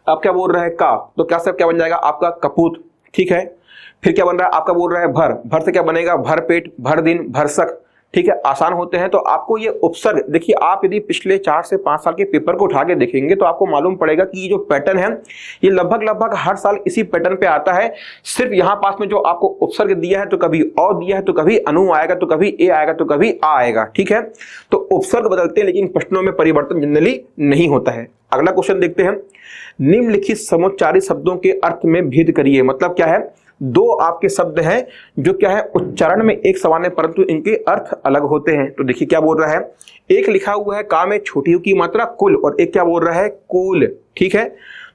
अब क्या बोल रहा है, का, तो क्या से क्या बन जाएगा, आपका कपूत, ठीक है। फिर क्या बन रहा है, आपका बोल रहा है भर से क्या बनेगा, भर पेट, भर दिन, भरसक, ठीक है। आसान होते हैं। तो आपको ये उपसर्ग देखिए, आप यदि पिछले 4 से 5 साल के पेपर को उठा के देखेंगे तो आपको मालूम पड़ेगा कि ये जो पैटर्न है ये लगभग हर साल इसी पैटर्न पे आता है। सिर्फ यहाँ पास में जो आपको उपसर्ग दिया है, तो कभी औ दिया है, तो कभी अनु आएगा, तो कभी ए आएगा, तो कभी आ आएगा, ठीक है। तो उपसर्ग बदलते हैं, लेकिन प्रश्नों में परिवर्तन जनरली नहीं होता है। अगला क्वेश्चन देखते हैं। निम्नलिखित समुच्चारित शब्दों के अर्थ में भेद करिए। मतलब क्या है, दो आपके शब्द हैं जो क्या है, उच्चारण में एक समान है परंतु इनके अर्थ अलग होते हैं। तो देखिए क्या बोल रहा है, एक लिखा हुआ है का में छोटी यू की मात्रा कुल, और एक क्या बोल रहा है, कुल, ठीक है।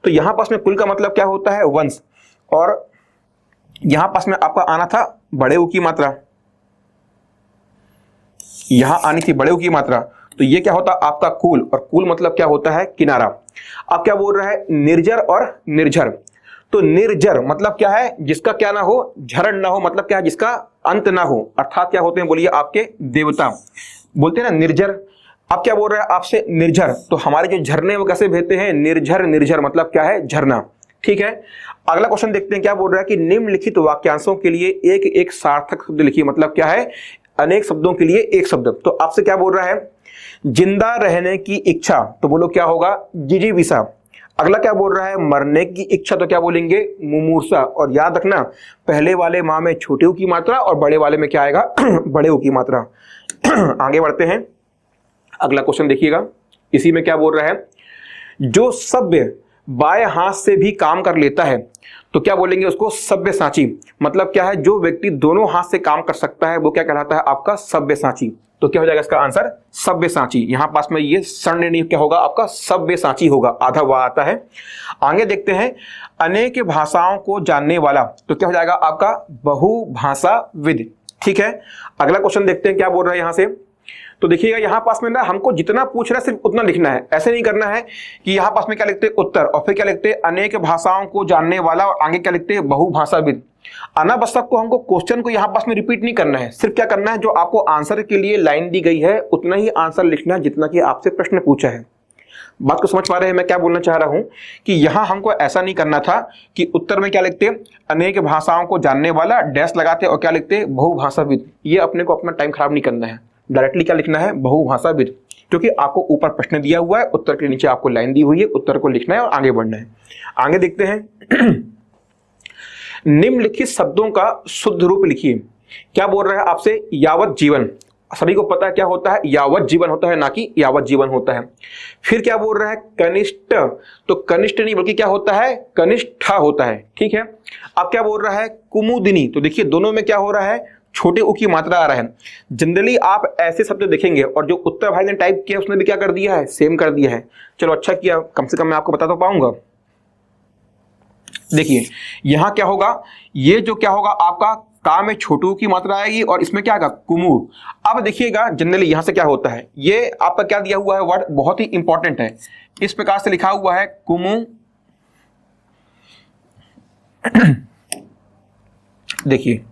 तो यहां पास में कुल का मतलब क्या होता है, वंश, और यहां पास में आपका आना था बड़े ऊ की मात्रा, यहां आनी थी बड़े ऊ की मात्रा, तो ये क्या होता आपका कुल, और कुल मतलब क्या होता है, किनारा। अब क्या बोल रहा है, निर्जर और निर्झर। तो निर्जर मतलब क्या है, जिसका क्या ना हो, झरण ना हो, मतलब क्या है, जिसका अंत ना हो, अर्थात क्या होते हैं, बोलिए आपके देवता, बोलते हैं ना निर्जर। अब क्या बोल रहा है आपसे, निर्झर, तो हमारे जो झरने वो कैसे बहते हैं, निर्झर, निर्झर मतलब क्या है, झरना, ठीक है। अगला क्वेश्चन देखते हैं क्या बोल रहा है कि निम्नलिखित वाक्यांशों के लिए एक एक सार्थक शब्द लिखिए। मतलब क्या है, अनेक शब्दों के लिए एक शब्द। तो आपसे क्या बोल रहा है, जिंदा रहने की इच्छा, तो बोलो क्या होगा, जिजीविषा। अगला क्या बोल रहा है, मरने की इच्छा, तो क्या बोलेंगे, मुमूर्षा। और याद रखना, पहले वाले माँ में छोटे ऊ की मात्रा और बड़े वाले में क्या आएगा, बड़े ऊ की मात्रा। आगे बढ़ते हैं, अगला क्वेश्चन देखिएगा। इसी में क्या बोल रहा है, जो सभ्य बाएं हाथ से भी काम कर लेता है, तो क्या बोलेंगे उसको, सभ्यसाची। मतलब क्या है, जो व्यक्ति दोनों हाथ से काम कर सकता है वो क्या कहलाता है, आपका सभ्यसाची। तो क्या हो जाएगा इसका आंसर, सभ्यसाची। यहां पास में ये सरनेम क्या होगा, आपका सभ्यसाची होगा, आधा वाह आता है। आगे देखते हैं, अनेक भाषाओं को जानने वाला, तो क्या हो जाएगा आपका बहुभाषाविद, ठीक है। अगला क्वेश्चन देखते हैं क्या बोल रहा है यहां से। तो देखिएगा यहाँ पास में ना हमको जितना पूछ रहा है सिर्फ उतना लिखना है, ऐसे नहीं करना है कि यहाँ पास में क्या लिखते हैं, उत्तर, और फिर क्या लिखते हैं, अनेक भाषाओं को जानने वाला, और आगे क्या लिखते हैं, बहुभाषाविद। अनावश्यक को हमको क्वेश्चन को यहाँ पास में रिपीट नहीं करना है, सिर्फ क्या करना है, जो आपको आंसर के लिए लाइन दी गई है उतना ही आंसर लिखना है जितना कि आपसे प्रश्न पूछा है। बात को समझ पा रहे हैं मैं क्या बोलना चाह रहा हूं, कि यहां हमको ऐसा नहीं करना था कि उत्तर में क्या लिखते, अनेक भाषाओं को जानने वाला, डैश लगाते और क्या लिखते, बहुभाषाविद। ये अपने को अपना टाइम खराब नहीं करना है, डायरेक्टली क्या लिखना है, बहुभाषाविद, क्योंकि आपको ऊपर प्रश्न दिया हुआ है, उत्तर के नीचे आपको लाइन दी हुई है, उत्तर को लिखना है और आगे बढ़ना है। आगे देखते हैं, निम्नलिखित शब्दों का शुद्ध रूप लिखिए। क्या बोल रहा है आपसे, यावत जीवन। सभी को पता है क्या होता है, यावत जीवन होता है, ना कि यावत जीवन होता है। फिर क्या बोल रहा है, कनिष्ठ, तो कनिष्ठ नहीं बल्कि क्या होता है, कनिष्ठा होता है, ठीक है। अब क्या बोल रहा है, कुमुदिनी, तो देखिए दोनों में क्या हो रहा है, छोटे ऊ की मात्रा आ रहा है। जनरली आप ऐसे शब्द देखेंगे, और जो उत्तर भाई ने टाइप किया उसने भी क्या कर दिया है, सेम कर दिया है। चलो अच्छा किया, कम से कम मैं आपको बता तो पाऊंगा। देखिए यहां क्या होगा, ये जो क्या होगा आपका का में छोटू की मात्रा आएगी और इसमें क्या आएगा कुमु। अब देखिएगा जनरली यहां से क्या होता है, ये आपका क्या दिया हुआ है वर्ड बहुत ही इंपॉर्टेंट है, इस प्रकार से लिखा हुआ है कुमु। देखिए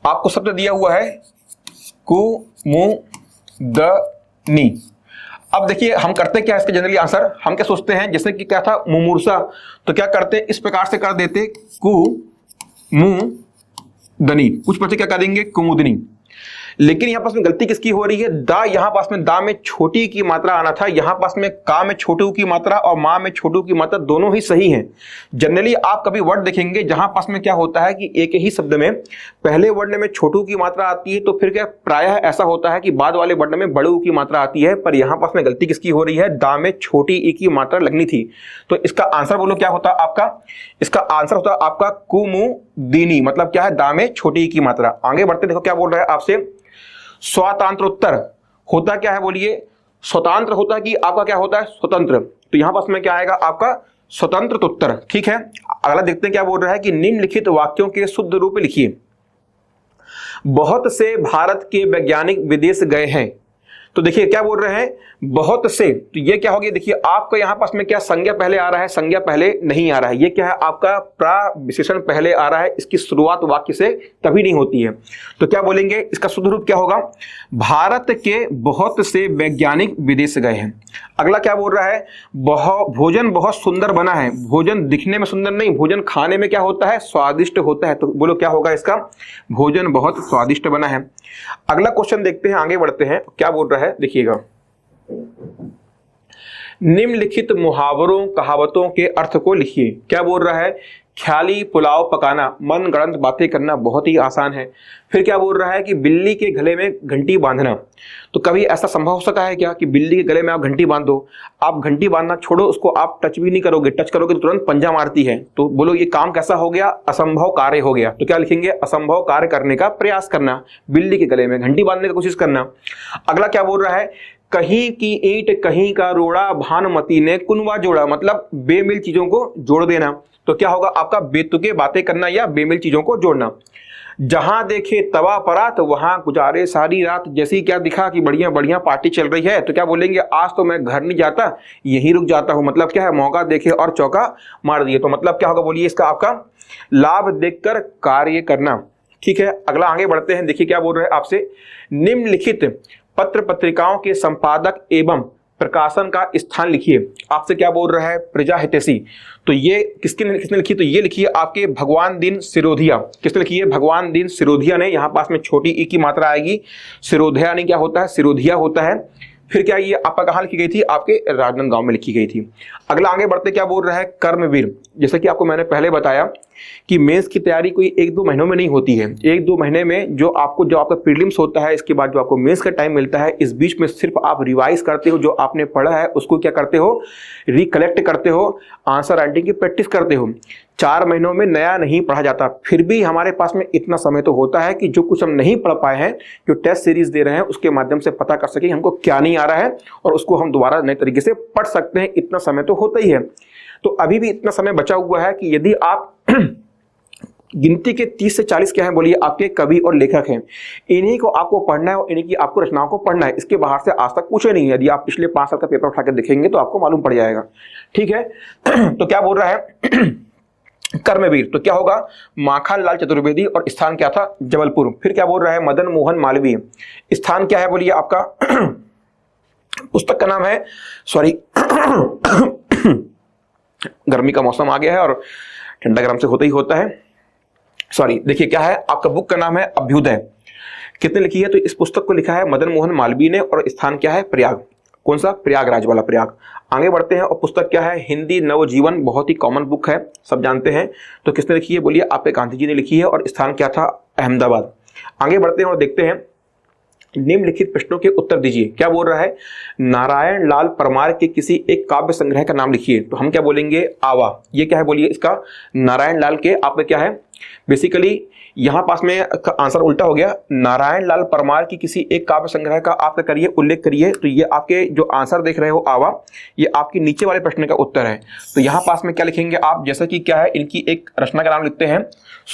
आपको शब्द दिया हुआ है कुमुदनी। अब देखिए हम करते क्या इसके जनरली आंसर, हम क्या सोचते हैं, जैसे कि क्या था मुमूर्षा, तो क्या करते इस प्रकार से कर देते कुमुदनी, कुछ बच्चे क्या कर देंगे कुमुदनी। लेकिन यहां पास में गलती किसकी हो रही है, दा यहां पास में दा में छोटी की मात्रा आना था, यहां पास में का में छोटू की मात्रा और मां में छोटू की मात्रा दोनों ही सही हैं। जनरली आप कभी वर्ड देखेंगे जहां पास में क्या होता है कि एक ही शब्द में पहले वर्ण में छोटू की मात्रा आती है, तो फिर क्या प्रायः ऐसा होता है कि बाद वाले वर्ण में बड़ू की मात्रा आती है, पर यहां पास में गलती किसकी हो रही है, दा में छोटी ई की मात्रा लगनी थी। तो इसका आंसर बोलो क्या होता आपका, इसका आंसर होता आपका कुमुदिनी, मतलब क्या है दा में छोटी ई की मात्रा। आगे बढ़ते देखो क्या बोल रहा है आपसे, स्वातंत्रोत्तर होता क्या है बोलिए, स्वतंत्र होता है कि आपका क्या होता है स्वतंत्र, तो यहां पास में क्या आएगा आपका स्वतंत्रोत्तर। ठीक है, अगला देखते हैं क्या बोल रहा है कि निम्नलिखित वाक्यों के शुद्ध रूप लिखिए। बहुत से भारत के वैज्ञानिक विदेश गए हैं, तो देखिए क्या बोल रहे हैं बहुत से, तो ये क्या हो गया, देखिए आपका यहां पास में क्या संज्ञा पहले आ रहा है, संज्ञा पहले नहीं आ रहा है, ये क्या है आपका प्रविशेषण पहले आ रहा है, इसकी शुरुआत वाक्य से कभी नहीं होती है। तो क्या बोलेंगे, इसका शुद्ध रूप क्या होगा, भारत के बहुत से वैज्ञानिक विदेश गए हैं। अगला क्या बोल रहा है, भोजन बहुत सुंदर बना है, भोजन दिखने में सुंदर नहीं, भोजन खाने में क्या होता है स्वादिष्ट होता है, तो बोलो क्या होगा इसका, भोजन बहुत स्वादिष्ट बना है। अगला क्वेश्चन देखते हैं, आगे बढ़ते हैं, क्या बोल रहा है देखिएगा, निम्नलिखित मुहावरों कहावतों के अर्थ को लिखिए। क्या बोल रहा है, ख्याली पुलाव पकाना, मन गढ़ंत बातें करना बहुत ही आसान है। फिर क्या बोल रहा है कि बिल्ली के गले में घंटी बांधना, तो कभी ऐसा संभव हो सका है क्या कि बिल्ली के गले में आप घंटी बांध दो, आप घंटी बांधना छोड़ो, उसको आप टच भी नहीं करोगे, टच करोगे तो तुरंत पंजा मारती है, तो बोलो ये काम कैसा हो गया, असंभव कार्य हो गया। तो क्या लिखेंगे, असंभव कार्य करने का प्रयास करना, बिल्ली के गले में घंटी बांधने की कोशिश करना। अगला क्या बोल रहा है, कहीं की ईंट कहीं का रोड़ा, भानुमती ने कुनवा जोड़ा, मतलब बेमिल चीजों को जोड़ देना। तो क्या होगा आपका बेतुके बातें करना या बेमिल चीजों को जोड़ना। जहां देखे तवा परात वहां गुजारे सारी रात, जैसी क्या दिखा कि बढ़िया बढ़िया पार्टी चल रही है, तो क्या बोलेंगे आज तो मैं घर नहीं जाता यहीं रुक जाता हूं, मतलब क्या है मौका देखे और चौका मार दिए, तो मतलब क्या होगा बोलिए इसका आपका लाभ देखकर कार्य करना। ठीक है, अगला आगे बढ़ते हैं, देखिए क्या बोल रहे हैं आपसे, निम्नलिखित पत्र पत्रिकाओं के संपादक एवं प्रकाशन का स्थान लिखिए। आपसे क्या बोल रहा है, प्रजा हितैषी, तो ये किसने लिखी, तो ये लिखी है आपके भगवान दीन सिरोधिया। किसने लिखी है, भगवान दीन सिरोधिया ने। यहाँ पास में छोटी ई की मात्रा आएगी, सिरोधिया नहीं क्या होता है सिरोधिया होता है। फिर क्या ये आपका कहाँ लिखी गई थी, आपके राजनांदगांव में लिखी गई थी। अगला आगे बढ़ते क्या बोल रहा है, कर्मवीर। जैसे कि आपको मैंने पहले बताया कि मेंस की तैयारी कोई 1-2 महीनों में नहीं होती है, 1-2 महीने में जो आपका प्रीलिम्स होता है, इसके बाद जो आपको मेंस का टाइम मिलता है, इस बीच में सिर्फ आप रिवाइज करते हो, जो आपने पढ़ा है उसको क्या करते हो, रिकलेक्ट करते हो, आंसर राइटिंग की प्रैक्टिस करते हो। 4 महीनों में नया नहीं पढ़ा जाता। फिर भी हमारे पास में इतना समय तो होता है कि जो कुछ हम नहीं पढ़ पाए हैं, जो टेस्ट सीरीज दे रहे हैं, उसके माध्यम से पता कर सके हमको क्या नहीं आ रहा है और उसको हम दोबारा नए तरीके से पढ़ सकते हैं। इतना समय तो होता ही है। तो अभी भी इतना समय बचा हुआ है कि यदि आप गिनती के 30 से 40 क्या है बोलिए आपके कवि और लेखक हैं, इन्हीं को आपको पढ़ना है और इन्हीं की आपको रचनाओं को पढ़ना है। इसके बाहर से आज तक पूछे नहीं है। यदि आप पिछले 5 साल का पेपर उठा के देखेंगे तो आपको मालूम पड़ जाएगा। ठीक है, तो क्या बोल रहा है कर्मवीर, तो क्या होगा माखन लाल चतुर्वेदी और स्थान क्या था जबलपुर। फिर क्या बोल रहा है मदन मोहन मालवीय, स्थान क्या है बोलिए आपका पुस्तक का नाम है, सॉरी गर्मी का मौसम आ गया है और ठंडा गरम से होता ही होता है, सॉरी। देखिए क्या है आपका बुक का नाम है अभ्युदय। कितने लिखी है, तो इस पुस्तक को लिखा है मदन मोहन मालवीय ने और स्थान क्या है प्रयाग। कौन सा, प्रयागराज वाला प्रयाग। आगे बढ़ते हैं और पुस्तक क्या है हिंदी नवजीवन, बहुत ही कॉमन बुक है, सब जानते हैं। तो किसने लिखी है बोलिए आपके गांधी जी ने लिखी है और स्थान क्या था अहमदाबाद। आगे बढ़ते हैं और देखते हैं निम्नलिखित प्रश्नों के उत्तर दीजिए। क्या बोल रहा है नारायण लाल परमार के किसी एक काव्य संग्रह का नाम लिखिए। तो हम क्या बोलेंगे आवा। ये क्या है बोलिए इसका नारायण लाल के, आप क्या है बेसिकली यहाँ पास में आंसर उल्टा हो गया। नारायण लाल परमार की किसी एक काव्य संग्रह का आप करिए, उल्लेख करिए। तो ये आपके जो आंसर देख रहे हो आवा, ये आपके नीचे वाले प्रश्न का उत्तर है। तो यहाँ पास में क्या लिखेंगे आप, जैसा कि क्या है, इनकी एक रचना का नाम लिखते हैं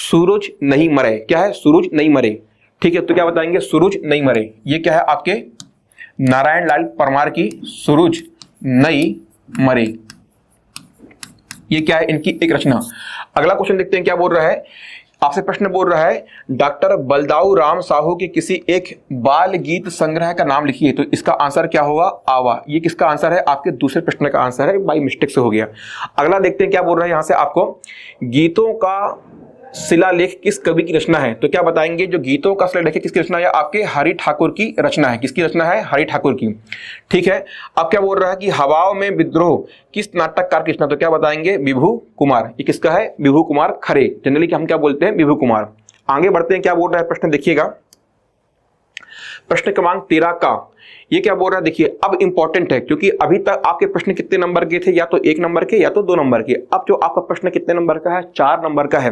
सूरज नहीं मरे। क्या है, सूरज नहीं मरे। ठीक है, तो क्या बताएंगे, सूरज नहीं मरे। ये क्या है आपके नारायण लाल परमार की सूरज नहीं मरे, ये क्या है इनकी एक रचना। अगला क्वेश्चन देखते हैं क्या बोल रहा है आपसे। प्रश्न बोल रहा है डॉक्टर बलदाऊ राम साहू के किसी एक बाल गीत संग्रह का नाम लिखिए। तो इसका आंसर क्या होगा, आवा। ये किसका आंसर है, आपके दूसरे प्रश्न का आंसर है, बाई मिस्टेक से हो गया। अगला देखते हैं क्या बोल रहा है यहां से आपको, गीतों का शिलालेख किस कवि की रचना है। तो क्या बताएंगे, जो गीतों का शिलालेख किसकी रचना है, आपके हरि ठाकुर की रचना है। किसकी रचना है, हरि ठाकुर की। ठीक है, अब क्या बोल रहा है कि हवाओं में विद्रोह किस नाटककार की रचना। तो क्या बताएंगे, विभु कुमार। ये किसका है, विभु कुमार खरे। जनरली हम क्या बोलते हैं, विभु कुमार। आगे बढ़ते हैं, क्या बोल रहा है प्रश्न देखिएगा, प्रश्न क्रमांक 13 का ये क्या बोल रहा है, देखिए अब इंपॉर्टेंट है, क्योंकि अभी तक आपके प्रश्न कितने नंबर के थे, या तो 1 नंबर के या तो 2 नंबर के। अब जो आपका प्रश्न कितने नंबर का है, 4 नंबर का है।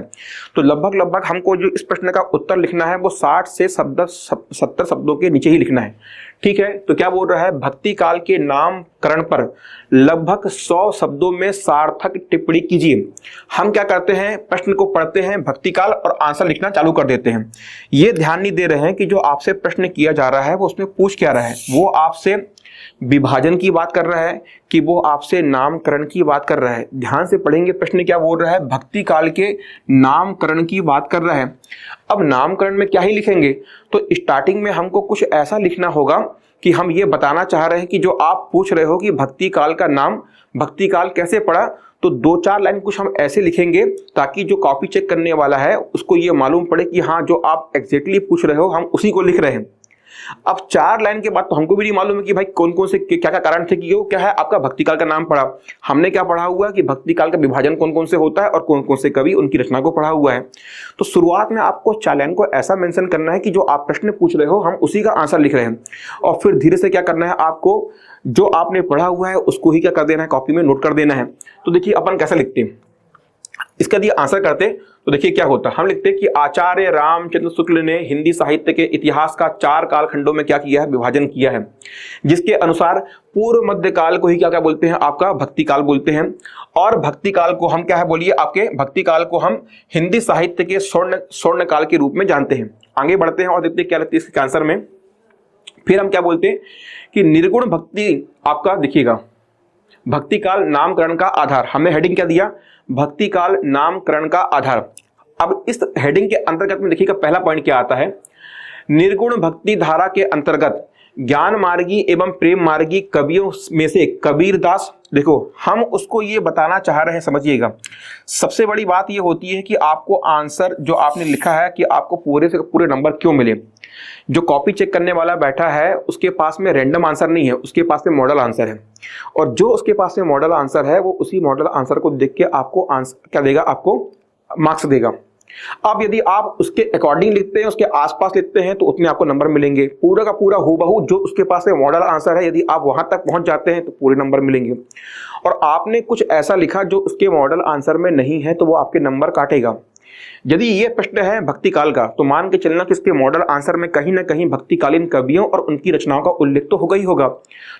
तो लगभग हमको जो इस प्रश्न का उत्तर लिखना है वो 60 से 70 शब्दों के नीचे ही लिखना है। ठीक है, तो क्या बोल रहा है, भक्ति काल के नामकरण पर लगभग 100 शब्दों में सार्थक टिप्पणी कीजिए। हम क्या करते हैं, प्रश्न को पढ़ते हैं भक्ति काल और आंसर लिखना चालू कर देते हैं। ये ध्यान नहीं दे रहे हैं कि जो आपसे प्रश्न किया जा रहा है वो उसमें पूछ क्या रहा है। वो आपसे विभाजन की बात कर रहा है कि वो आपसे नामकरण की बात कर रहा है। ध्यान से पढ़ेंगे, प्रश्न क्या बोल रहा है, भक्ति काल के नामकरण की बात कर रहा है। अब नामकरण में क्या ही लिखेंगे, तो स्टार्टिंग में हमको कुछ ऐसा लिखना होगा कि हम ये बताना चाह रहे हैं कि जो आप पूछ रहे हो कि भक्ति काल का नाम, भक्ति काल कैसे पड़ा। तो 2-4 लाइन कुछ हम ऐसे लिखेंगे ताकि जो कॉपी चेक करने वाला है उसको ये मालूम पड़े कि हाँ, जो आप एग्जैक्टली पूछ रहे हो हम उसी को लिख रहे हैं। अब 4 लाइन के बाद तो हमको भी नहीं मालूम है कि भाई कौन कौन से क्या क्या कारण थे कि क्या है आपका भक्ति काल का नाम पढ़ा। हमने क्या पढ़ा हुआ है कि भक्ति काल का विभाजन कौन कौन से होता है और कौन कौन से कवि उनकी रचना को पढ़ा हुआ है। तो शुरुआत में आपको 4 लाइन को ऐसा मेंशन करना है कि जो आप प्रश्न पूछ रहे हो हम उसी का आंसर लिख रहे हैं, और फिर धीरे से क्या करना है, आपको जो आपने पढ़ा हुआ है उसको ही क्या कर देना है, कॉपी में नोट कर देना है। तो देखिए अपन कैसे लिखते हैं, इसका दिए आंसर करते तो देखिए क्या होता। हम लिखते हैं कि आचार्य रामचंद्र शुक्ल ने हिंदी साहित्य के इतिहास का 4 कालखंडों में क्या किया है, विभाजन किया है, जिसके अनुसार पूर्व मध्य काल को ही क्या क्या बोलते हैं, आपका भक्ति काल बोलते हैं। और भक्ति काल को हम क्या है, बोलिए, आपके भक्ति काल को हम हिंदी साहित्य के स्वर्ण काल के रूप में जानते हैं। आगे बढ़ते हैं और देखते हैं क्या लगता है इसके आंसर में। फिर हम क्या बोलते हैं कि निर्गुण भक्ति, आपका देखिएगा भक्ति काल नामकरण का आधार। हमने हेडिंग क्या दिया, भक्ति काल नामकरण का आधार। अब इस हेडिंग के अंतर्गत में देखिएगा पहला पॉइंट क्या आता है, निर्गुण भक्ति धारा के अंतर्गत ज्ञान मार्गी एवं प्रेम मार्गी कवियों में से कबीरदास। देखो हम उसको ये बताना चाह रहे हैं, समझिएगा। सबसे बड़ी बात ये होती है कि आपको आंसर जो आपने लिखा है कि आपको पूरे से पूरे नंबर क्यों मिले। जो कॉपी चेक करने वाला बैठा है उसके पास में रैंडम आंसर नहीं है, उसके पास में मॉडल आंसर है, और जो उसके पास में मॉडल आंसर है वो उसी मॉडल आंसर को देख के आपको आंसर क्या देगा, आपको मार्क्स देगा। अब यदि आप उसके अकॉर्डिंग लिखते हैं, उसके आसपास लिखते हैं, तो उतने आपको नंबर मिलेंगे। पूरा का पूरा हूबहू जो उसके पास में मॉडल आंसर है, यदि आप वहां तक पहुंच जाते हैं तो पूरे नंबर मिलेंगे। और आपने कुछ ऐसा लिखा जो उसके मॉडल आंसर में नहीं है तो वो आपके नंबर काटेगा। यदि ये प्रश्न है भक्ति काल का, तो मान के चलना कि इसके मॉडल आंसर में कहीं ना कहीं भक्तिकालीन कवियों और उनकी रचनाओं का उल्लेख तो होगा ही होगा।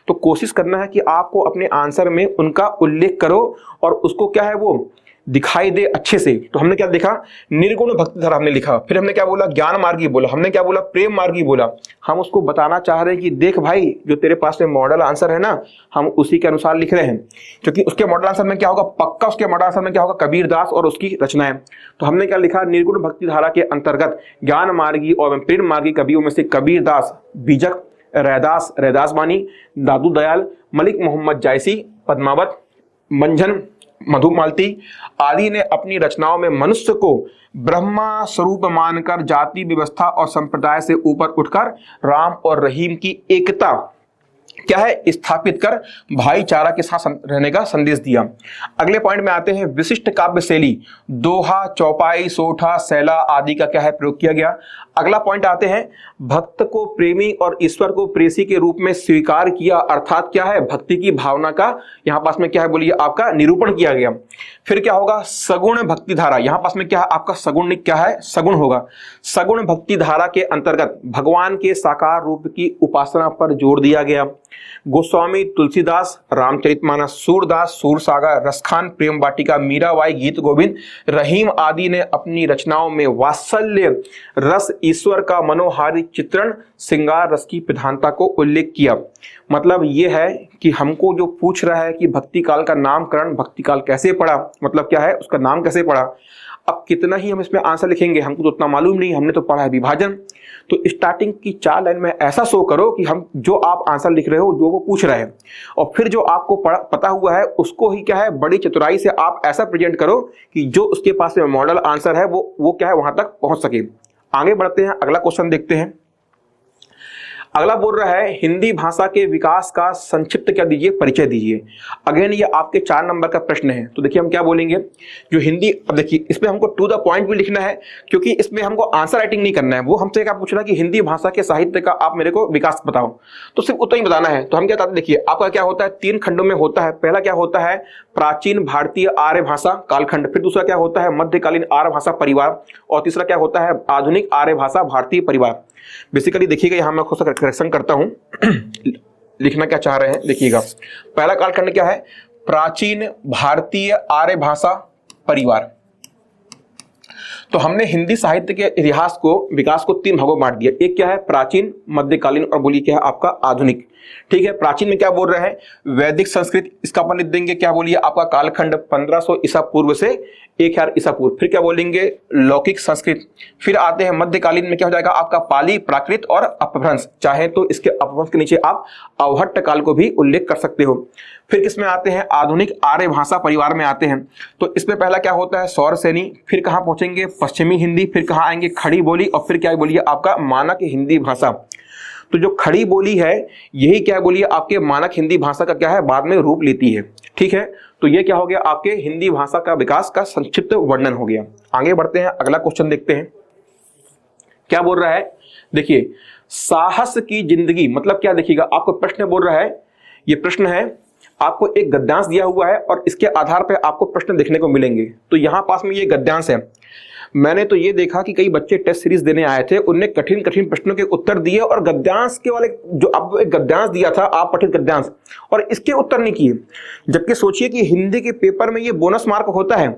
तो कोशिश करना है कि आपको अपने आंसर में उनका उल्लेख करो और उसको क्या है वो दिखाई दे अच्छे से। तो हमने क्या देखा, निर्गुण भक्ति धारा हमने लिखा, फिर हमने क्या बोला, ज्ञान मार्गी बोला, हमने क्या बोला, प्रेम मार्गी बोला। हम उसको बताना चाह रहे हैं कि देख भाई, जो तेरे पास में मॉडल आंसर है ना, हम उसी के अनुसार लिख रहे हैं, क्योंकि उसके मॉडल आंसर में क्या होगा, पक्का उसके मॉडल आंसर में क्या होगा, कबीरदास और उसकी रचनाएं। तो हमने क्या लिखा, निर्गुण भक्ति धारा के अंतर्गत ज्ञान मार्गी और प्रेम मार्गी कवियों में से कबीरदास, बीजक, रैदास बानी, दादू दयाल, मलिक मोहम्मद जायसी, पद्मावत, मंझन मधुमालती आदि ने अपनी रचनाओं में मनुष्य को ब्रह्मा स्वरूप मानकर जाति व्यवस्था और संप्रदाय से ऊपर उठकर राम और रहीम की एकता क्या है, स्थापित कर भाईचारा के साथ रहने का संदेश दिया। अगले पॉइंट में आते हैं, विशिष्ट काव्य शैली, दोहा, चौपाई, सोठा, सैला आदि का क्या है प्रयोग किया गया। अगला पॉइंट आते हैं, भक्त को प्रेमी और ईश्वर को प्रेसी के रूप में स्वीकार किया, अर्थात क्या है, भक्ति की भावना का यहां पास में क्या है बोलिए आपका निरूपण किया गया। फिर क्या होगा, सगुण भक्ति धारा, यहां पास में क्या है आपका सगुण क्या है, सगुण होगा। सगुण भक्ति धारा के अंतर्गत भगवान के साकार रूप की उपासना पर जोर दिया गया। गोस्वामी तुलसीदास, रामचरितमानस, सूरदास, सूरसागर, रसखान, प्रेम वाटिका, मीराबाई, गीत गोविंद, रहीम आदि ने अपनी रचनाओं में वात्सल्य रस, ईश्वर का मनोहारी चित्रण, श्रृंगार रस की प्रधानता को उल्लेख किया। मतलब ये है कि हमको जो पूछ रहा है कि भक्ति काल का नामकरण, भक्ति काल कैसे पड़ा, मतलब क्या है उसका नाम कैसे पड़ा। अब कितना ही हम इसमें आंसर लिखेंगे, हमको तो उतना मालूम नहीं, हमने तो पढ़ा है विभाजन। तो स्टार्टिंग की 4 लाइन में ऐसा शो करो कि हम जो आप आंसर लिख रहे हो, जो वो पूछ रहे हैं, और फिर जो आपको पता हुआ है उसको ही क्या है बड़ी चतुराई से आप ऐसा प्रेजेंट करो कि जो उसके पास में मॉडल आंसर है वो क्या है वहां तक पहुंच सके। आगे बढ़ते हैं, अगला क्वेश्चन देखते हैं। अगला बोल रहा है, हिंदी भाषा के विकास का संक्षिप्त क्या दीजिए, परिचय दीजिए। अगेन ये आपके 4 नंबर का प्रश्न है। तो देखिए हम क्या बोलेंगे, जो हिंदी, अब देखिए इसमें हमको टू द पॉइंट भी लिखना है, क्योंकि इसमें हमको आंसर राइटिंग नहीं करना है। वो हमसे क्या पूछ रहा है कि हिंदी भाषा के साहित्य का आप मेरे को विकास बताओ, तो सिर्फ उतना ही बताना है। तो हम क्या बताते हैं, देखिए आपका क्या होता है, 3 खंडों में होता है। पहला क्या होता है, प्राचीन भारतीय आर्य भाषा कालखंड, फिर दूसरा क्या होता है, मध्यकालीन आर्य भाषा परिवार, और तीसरा क्या होता है, आधुनिक आर्य भाषा भारतीय परिवार। बेसिकली देखिएगा यहां मैं खुद से करेक्शन करता हूं लिखना क्या चाह रहे हैं, देखिएगा पहला कालखंड क्या है, प्राचीन भारतीय आर्य भाषा परिवार। तो हमने हिंदी साहित्य के इतिहास को, विकास को 3 भागों में बांट दिया। एक क्या है प्राचीन, मध्यकालीन और बोलिए क्या है आपका आधुनिक। ठीक है, प्राचीन में क्या बोल रहे हैं, वैदिक संस्कृत, इसका अपन लिख देंगे क्या बोलिए आपका कालखंड 1500 ईसा पूर्व से 1000 ईसा पूर्व। फिर क्या बोलेंगे, लौकिक संस्कृत। फिर आते हैं मध्यकालीन में क्या हो जाएगा आपका पाली, प्राकृत और अपभ्रंश। चाहे तो इसके अपभ्रंश के नीचे आप अवहट्ट काल को भी उल्लेख कर सकते हो। फिर किसमें आते हैं, आधुनिक आर्य भाषा परिवार में आते हैं। तो इसमें पहला क्या होता है, सौर सेनी। फिर कहाँ पहुंचेंगे, पश्चिमी हिंदी। फिर कहाँ आएंगे, खड़ी बोली। और फिर क्या बोलिए आपका मानक हिंदी भाषा। तो जो खड़ी बोली है यही क्या बोलिए आपके मानक हिंदी भाषा का क्या है बाद में रूप लेती है। ठीक है, तो ये क्या हो गया आपके हिंदी भाषा का विकास का संक्षिप्त वर्णन हो गया। आगे बढ़ते हैं, अगला क्वेश्चन देखते हैं क्या बोल रहा है। देखिए साहस की जिंदगी मतलब क्या, देखिएगा आपको प्रश्न बोल रहा है, ये प्रश्न है, आपको एक गद्यांश दिया हुआ है और इसके आधार पर आपको प्रश्न देखने को मिलेंगे। तो यहां पास में ये गद्यांश है। मैंने तो ये देखा कि कई बच्चे टेस्ट सीरीज देने आए थे, उनने कठिन कठिन प्रश्नों के उत्तर दिए और गद्यांश के वाले जो अब एक गद्यांश दिया था आप पठित गद्यांश, और इसके उत्तर नहीं किए। जबकि सोचिए कि हिंदी के पेपर में ये बोनस मार्क होता है।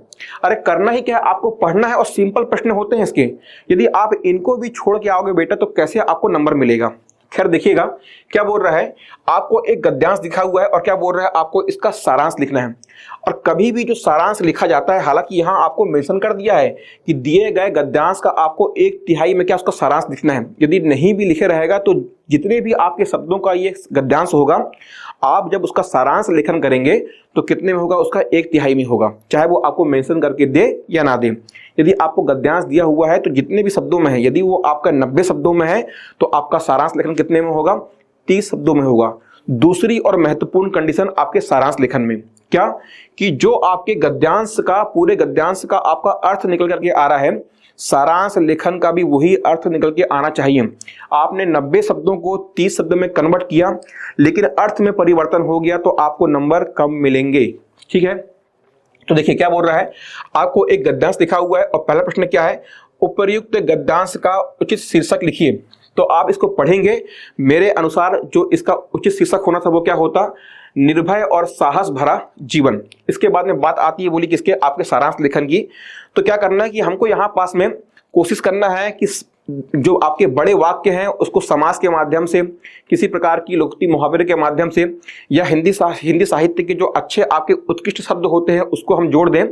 अरे करना ही क्या है, आपको पढ़ना है और सिंपल प्रश्न होते हैं इसके। यदि आप इनको भी छोड़ के आओगे बेटा तो कैसे आपको नंबर मिलेगा। खैर देखिएगा क्या बोल रहा है, आपको एक गद्यांश दिखा हुआ है और क्या बोल रहा है आपको इसका सारांश लिखना है। और कभी भी जो सारांश लिखा जाता है, हालांकि यहां आपको मेंशन कर दिया है कि दिए गए गद्यांश का आपको 1/3 में क्या उसका सारांश लिखना है। यदि नहीं भी लिखे रहेगा तो जितने भी आपके शब्दों का ये गद्यांश होगा, आप जब उसका सारांश लेखन करेंगे तो कितने में होगा, उसका 1/3 में होगा, चाहे वो आपको मेंशन करके दे या ना दे। यदि आपको गद्यांश दिया हुआ है तो जितने भी शब्दों में है, यदि वो आपका 90 शब्दों में है तो आपका सारांश लेखन कितने में होगा, 30 शब्दों में होगा। दूसरी और महत्वपूर्ण कंडीशन आपके सारांश लेखन में क्या, कि जो आपके गद्यांश का, पूरे गद्यांश का आपका अर्थ निकल करके आ रहा है, सारांश लेखन का भी वही अर्थ निकल के आना चाहिए। आपने 90 शब्दों को 30 शब्द में कन्वर्ट किया लेकिन अर्थ में परिवर्तन हो गया तो आपको नंबर कम मिलेंगे। ठीक है, तो देखिए क्या बोल रहा है, आपको एक गद्यांश लिखा हुआ है और पहला प्रश्न क्या है, उपर्युक्त गद्यांश का उचित शीर्षक लिखिए। तो आप इसको पढ़ेंगे, मेरे अनुसार जो इसका उचित शीर्षक होना था वो क्या होता, निर्भय और साहस भरा जीवन। इसके बाद में बात आती है बोली किसके, आपके सारांश लेखन की। तो क्या करना है कि हमको यहाँ पास में कोशिश करना है कि जो आपके बड़े वाक्य हैं उसको समास के माध्यम से, किसी प्रकार की लोकोक्ति मुहावरे के माध्यम से, या हिंदी साहित्य के जो अच्छे आपके उत्कृष्ट शब्द होते हैं उसको हम जोड़ दें।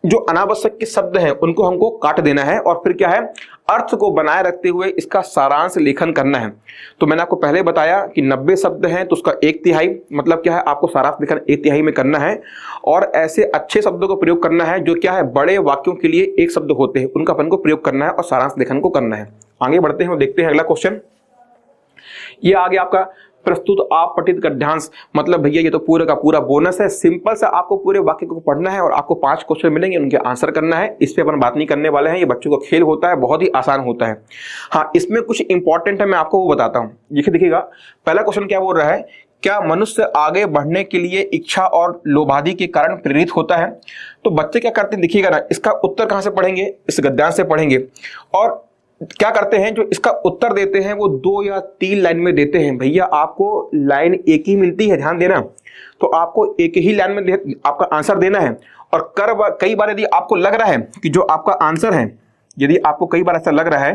जो अनावश्यक के शब्द हैं उनको हमको काट देना है और फिर क्या है, अर्थ को बनाए रखते हुए इसका सारांश लेखन करना है। तो मैंने आपको पहले बताया कि 90 शब्द हैं तो उसका 1/3 मतलब क्या है, आपको सारांश लेखन 1/3 में करना है। और ऐसे अच्छे शब्दों को प्रयोग करना है जो क्या है, बड़े वाक्यों के लिए एक शब्द होते हैं, उनका अपन को प्रयोग करना है और सारांश लेखन को करना है। आगे बढ़ते हैं और देखते हैं अगला क्वेश्चन। ये आ गया आपका प्रस्तुत आप पठित गद्यांश, मतलब भैया ये तो पूरे का पूरा बोनस है। सिंपल सा आपको पूरे वाक्य को पढ़ना है और आपको 5 क्वेश्चन मिलेंगे, उनके आंसर करना है। इस पे अपन बात नहीं करने वाले हैं, ये बच्चों का खेल होता है, बहुत ही आसान होता है। हाँ, इसमें कुछ इंपॉर्टेंट है, मैं आपको वो बताता हूँ। देखिएगा, पहला क्वेश्चन क्या बोल रहा है, क्या मनुष्य आगे बढ़ने के लिए इच्छा और लोभादि के कारण प्रेरित होता है? तो बच्चे क्या करते हैं, देखिएगा ना, इसका उत्तर कहां से पढ़ेंगे, इस गद्यांश से पढ़ेंगे। और क्या करते हैं, जो इसका उत्तर देते हैं वो 2 या 3 लाइन में देते हैं। भैया आपको लाइन एक ही मिलती है, ध्यान देना, तो आपको एक ही लाइन में आपका आंसर देना है। और कई बार यदि आपको लग रहा है कि जो आपका आंसर है, यदि आपको कई बार ऐसा लग रहा है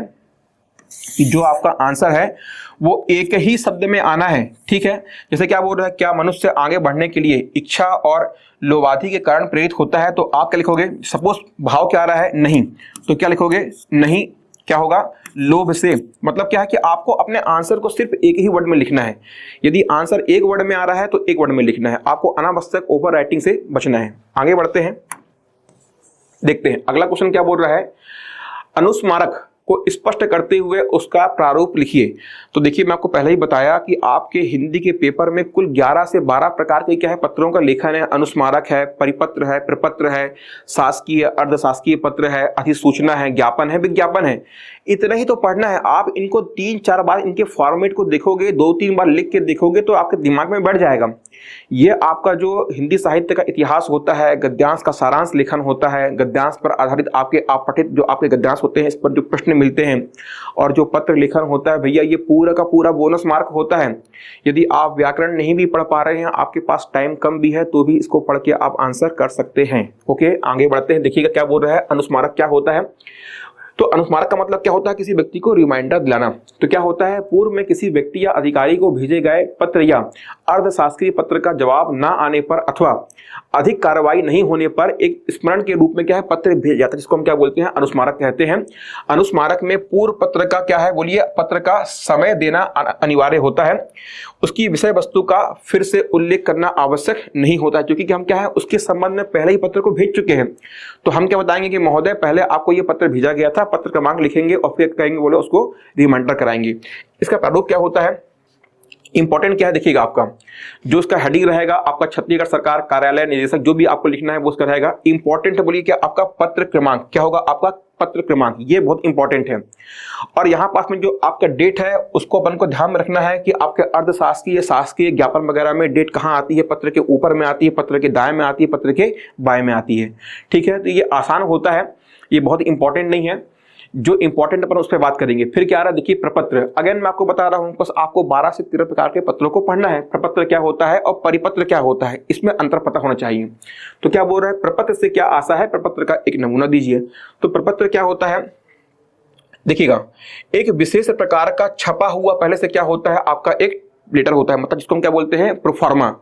कि जो आपका आंसर है वो एक ही शब्द में आना है, ठीक है, जैसे क्या बोल रहा है, क्या मनुष्य आगे बढ़ने के लिए इच्छा और लोभादि के कारण प्रेरित होता है, तो आप क्या लिखोगे, सपोज भाव क्या आ रहा है, नहीं, तो क्या लिखोगे, नहीं क्या होगा, लोभ से। मतलब क्या है कि आपको अपने आंसर को सिर्फ एक ही वर्ड में लिखना है। यदि आंसर एक वर्ड में आ रहा है तो एक वर्ड में लिखना है, आपको अनावश्यक ओवर राइटिंग से बचना है। आगे बढ़ते हैं, देखते हैं अगला क्वेश्चन क्या बोल रहा है, अनुस्मारक को स्पष्ट करते हुए उसका प्रारूप लिखिए। तो देखिए, मैं आपको पहले ही बताया कि आपके हिंदी के पेपर में कुल 11 से 12 प्रकार के क्या है, पत्रों का लेखन है। अनुस्मारक है, परिपत्र है, प्रपत्र है, शासकीय अर्धशासकीय पत्र है, अधिसूचना है, ज्ञापन है, विज्ञापन है। इतना ही तो पढ़ना है। आप इनको 3-4 बार इनके फॉर्मेट को देखोगे, 2-3 बार लिख के देखोगे तो आपके दिमाग में बैठ जाएगा। ये आपका जो हिंदी साहित्य का इतिहास होता है, गद्यांश का सारांश लेखन होता है, गद्यांश पर आधारित आपके आप पठित जो आपके गद्यांश होते हैं, इस पर जो प्रश्न मिलते हैं और जो पत्र लेखन होता है, भैया ये पूरा का पूरा बोनस मार्क होता है। यदि आप व्याकरण नहीं भी पढ़ पा रहे हैं, आपके पास टाइम कम भी है, तो भी इसको पढ़ के आप आंसर कर सकते हैं। ओके, आगे बढ़ते हैं। देखिएगा क्या बोल रहा है, अनुस्मारक क्या होता है। तो अनुस्मारक का मतलब क्या होता है, किसी व्यक्ति को रिमाइंडर दिलाना। तो क्या होता है, पूर्व में किसी व्यक्ति या अधिकारी को भेजे गए पत्र या अर्धशासकीय पत्र का जवाब न आने पर अथवा अधिक कार्रवाई नहीं होने पर एक स्मरण के रूप में क्या है, पत्र भेजा जाता है, जिसको हम क्या बोलते हैं, अनुस्मारक कहते हैं। अनुस्मारक में पूर्व पत्र का क्या है, बोलिए, पत्र का समय देना अनिवार्य होता है। उसकी विषय वस्तु का फिर से उल्लेख करना आवश्यक नहीं होता है, क्योंकि हम क्या है, उसके संबंध में पहले ही पत्र को भेज चुके हैं। तो हम क्या बताएंगे कि महोदय पहले आपको ये पत्र भेजा गया था, पत्र क्रमांक लिखेंगे और फिर कहेंगे, बोले उसको रिमाइंडर कराएंगे। इसका प्रारूप क्या होता है, इंपॉर्टेंट क्या है, देखिएगा आपका जो उसका हेडिंग रहेगा, आपका छत्तीसगढ़ सरकार कार्यालय निदेशक, जो भी आपको लिखना है वो उसका रहेगा। इंपॉर्टेंट बोलिए क्या, आपका पत्र क्रमांक क्या होगा, आपका पत्र क्रमांक, ये बहुत इंपॉर्टेंट है। और यहाँ पास में जो आपका डेट है उसको अपन को ध्यान में रखना है कि आपके अर्धशासकीय, शासकीय, ज्ञापन वगैरह में डेट कहाँ आती है, पत्र के ऊपर में आती है, पत्र के दाएं में आती है, पत्र के बाएं में आती है, ठीक है। तो ये आसान होता है, ये बहुत इंपॉर्टेंट नहीं है। जो इंपॉर्टेंट अपन उस पर बात करेंगे। फिर क्या आ रहा है, देखिए प्रपत्र। अगेन मैं आपको बता रहा हूं, बस आपको 12 से 13 प्रकार के पत्रों को पढ़ना है। प्रपत्र क्या होता है और परिपत्र क्या होता है, इसमें अंतर पता होना चाहिए। तो क्या बोल रहा है, प्रपत्र से क्या आशा है, प्रपत्र का एक नमूना दीजिए। तो प्रपत्र क्या होता है, देखिएगा, एक विशेष प्रकार का छपा हुआ, पहले से क्या होता है, आपका एक लेटर होता है, मतलब जिसको हम क्या बोलते हैं, प्रोफार्मा।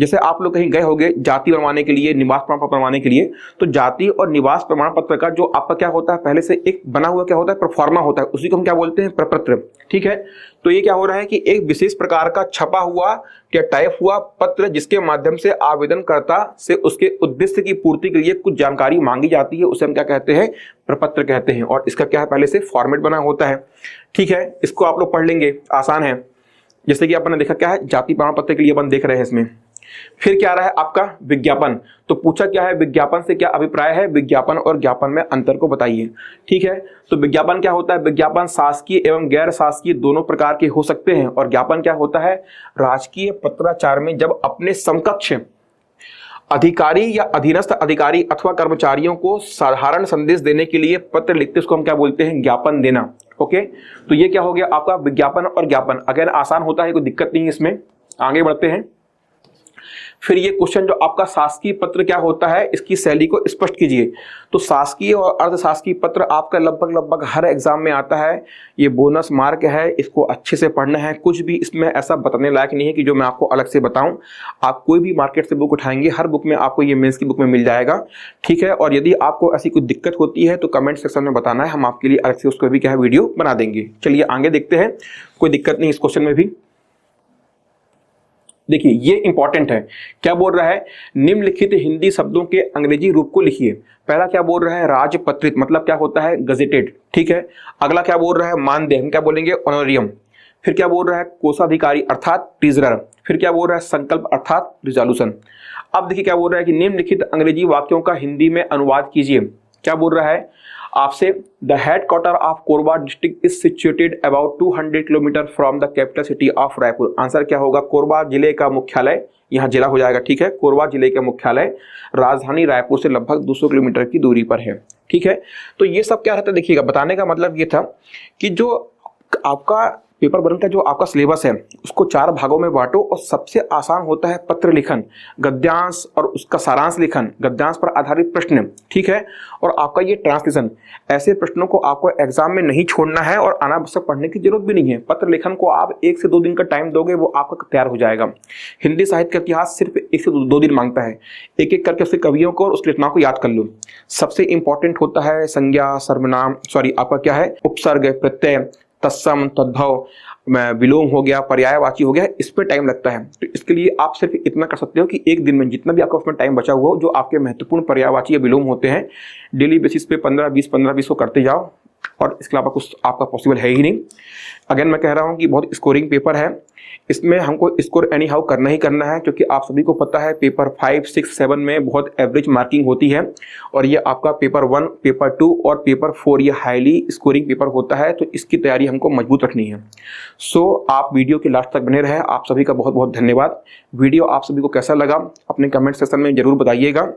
जैसे आप लोग कहीं गए होंगे जाति बनवाने के लिए, निवास प्रमाण पत्र बनवाने के लिए, तो जाति और निवास प्रमाण पत्र का जो आपका क्या होता है, पहले से एक बना हुआ क्या होता है, प्रोफार्मा होता है, उसी को हम क्या बोलते हैं, प्रपत्र, ठीक है। तो ये क्या हो रहा है कि एक विशेष प्रकार का छपा हुआ या टाइप हुआ पत्र, जिसके माध्यम से आवेदनकर्ता से उसके उद्देश्य की पूर्ति के लिए कुछ जानकारी मांगी जाती है, उसे हम क्या कहते हैं, प्रपत्र कहते हैं। और इसका क्या है, पहले से फॉर्मेट बना होता है, ठीक है। इसको आप लोग पढ़ लेंगे, आसान है। जैसे कि अपन ने देखा क्या है, जाति प्रमाण पत्र के लिए अपन देख रहे हैं इसमें। फिर क्या आ रहा है आपका विज्ञापन। तो पूछा क्या है, विज्ञापन से क्या अभिप्राय है, विज्ञापन और ज्ञापन में अंतर को बताइए, ठीक है। तो विज्ञापन क्या होता है, विज्ञापन शासकीय एवं गैर शासकीय दोनों प्रकार के हो सकते हैं। और ज्ञापन क्या होता है, राजकीय पत्राचार में जब अपने समकक्ष अधिकारी या अधीनस्थ अधिकारी अथवा कर्मचारियों को साधारण संदेश देने के लिए पत्र लिखते, उसको हम क्या बोलते हैं, ज्ञापन देना। ओके, तो ये क्या हो गया आपका विज्ञापन और ज्ञापन। अगर आसान होता है, कोई दिक्कत नहीं है इसमें। आगे बढ़ते हैं। फिर ये क्वेश्चन जो आपका शासकीय पत्र क्या होता है, इसकी शैली को स्पष्ट कीजिए। तो शासकीय और अर्धशासकीय पत्र आपका लगभग हर एग्जाम में आता है। ये बोनस मार्क है, इसको अच्छे से पढ़ना है। कुछ भी इसमें ऐसा बताने लायक नहीं है कि जो मैं आपको अलग से बताऊं। आप कोई भी मार्केट से बुक उठाएंगे, हर बुक में आपको ये मेंस की बुक में मिल जाएगा, ठीक है। और यदि आपको ऐसी कोई दिक्कत होती है तो कमेंट सेक्शन में बताना है, हम आपके लिए अलग से उसको भी क्या है वीडियो बना देंगे। चलिए आगे देखते हैं, कोई दिक्कत नहीं इस क्वेश्चन में भी। देखिए ये इंपॉर्टेंट है, क्या बोल रहा है, निम्नलिखित हिंदी शब्दों के अंग्रेजी रूप को लिखिए। पहला क्या बोल रहा है, राजपत्रित, मतलब क्या होता है, गजेटेड, ठीक है। अगला क्या बोल रहा है, मानदेय, हम क्या बोलेंगे, ऑनोरियम। फिर क्या बोल रहा है, कोषाधिकारी अर्थात ट्रेजरर। फिर क्या बोल रहा है, संकल्प अर्थात रिजोल्यूशन। अब देखिए क्या बोल रहा है कि निम्नलिखित अंग्रेजी वाक्यों का हिंदी में अनुवाद कीजिए। क्या बोल रहा है आपसे, the headquarter of Korba district is situated about 200 kilometre from the capital city of Raipur. Answer क्या होगा, कोरबा जिले का मुख्यालय, यहाँ जिला हो जाएगा, ठीक है, कोरबा जिले का मुख्यालय राजधानी रायपुर से लगभग 200 किलोमीटर की दूरी पर है, ठीक है। तो ये सब क्या रहता है, देखिएगा, बताने का मतलब ये था कि जो आपका पेपर 1 का जो आपका सिलेबस है उसको 4 भागों में बांटो, और सबसे आसान होता है पत्र लिखन, गद्यांश और उसका सारांश लिखन, गद्यांश पर आधारित प्रश्न, ठीक है, और आपका ये ट्रांसलेशन। ऐसे प्रश्नों को आपको एग्जाम में नहीं छोड़ना है और अनावश्यक पढ़ने की जरूरत भी नहीं है। पत्र लेखन को आप 1 से 2 दिन का टाइम दोगे, वो आपका तैयार हो जाएगा। हिंदी साहित्य का इतिहास सिर्फ 1 से 2 दिन मांगता है। एक एक करके उसके कवियों को और उसकी रचनाओं को याद कर लो। सबसे इंपॉर्टेंट होता है संज्ञा, सर्वनाम, आपका क्या है, उपसर्ग, प्रत्यय, तत्सम, तद्भव, विलोम हो गया, पर्यायवाची हो गया, इस पे टाइम लगता है। तो इसके लिए आप सिर्फ इतना कर सकते हो कि एक दिन में जितना भी आपका उसमें टाइम बचा हुआ हो, जो आपके महत्वपूर्ण पर्यायवाची या विलोम होते हैं, डेली बेसिस पे 15-20 को करते जाओ, और इसके अलावा कुछ आपका पॉसिबल है ही नहीं। अगेन मैं कह रहा हूँ कि बहुत स्कोरिंग पेपर है, इसमें हमको स्कोर एनी हाउ करना ही करना है, क्योंकि आप सभी को पता है पेपर 5, 6, 7 में बहुत एवरेज मार्किंग होती है, और ये आपका पेपर 1, पेपर 2 और पेपर 4 ये हाईली स्कोरिंग पेपर होता है। तो इसकी तैयारी हमको मजबूत रखनी है। सो आप वीडियो के लास्ट तक बने रहे। आप सभी का बहुत बहुत धन्यवाद। वीडियो आप सभी को कैसा लगा अपने कमेंट सेक्शन में जरूर बताइएगा।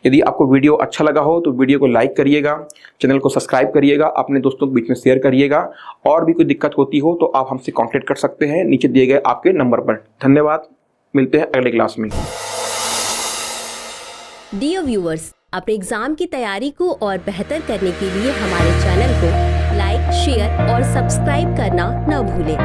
यदि आपको वीडियो अच्छा लगा हो तो वीडियो को लाइक करिएगा, चैनल को सब्सक्राइब करिएगा, अपने दोस्तों के बीच में शेयर करिएगा। और भी कोई दिक्कत होती हो तो आप हमसे कांटेक्ट कर सकते हैं नीचे दिए गए आपके नंबर पर। धन्यवाद, मिलते हैं अगले क्लास में। डियर व्यूअर्स, अपने एग्जाम की तैयारी को और बेहतर करने के लिए हमारे चैनल को लाइक, शेयर और सब्सक्राइब करना न भूलें।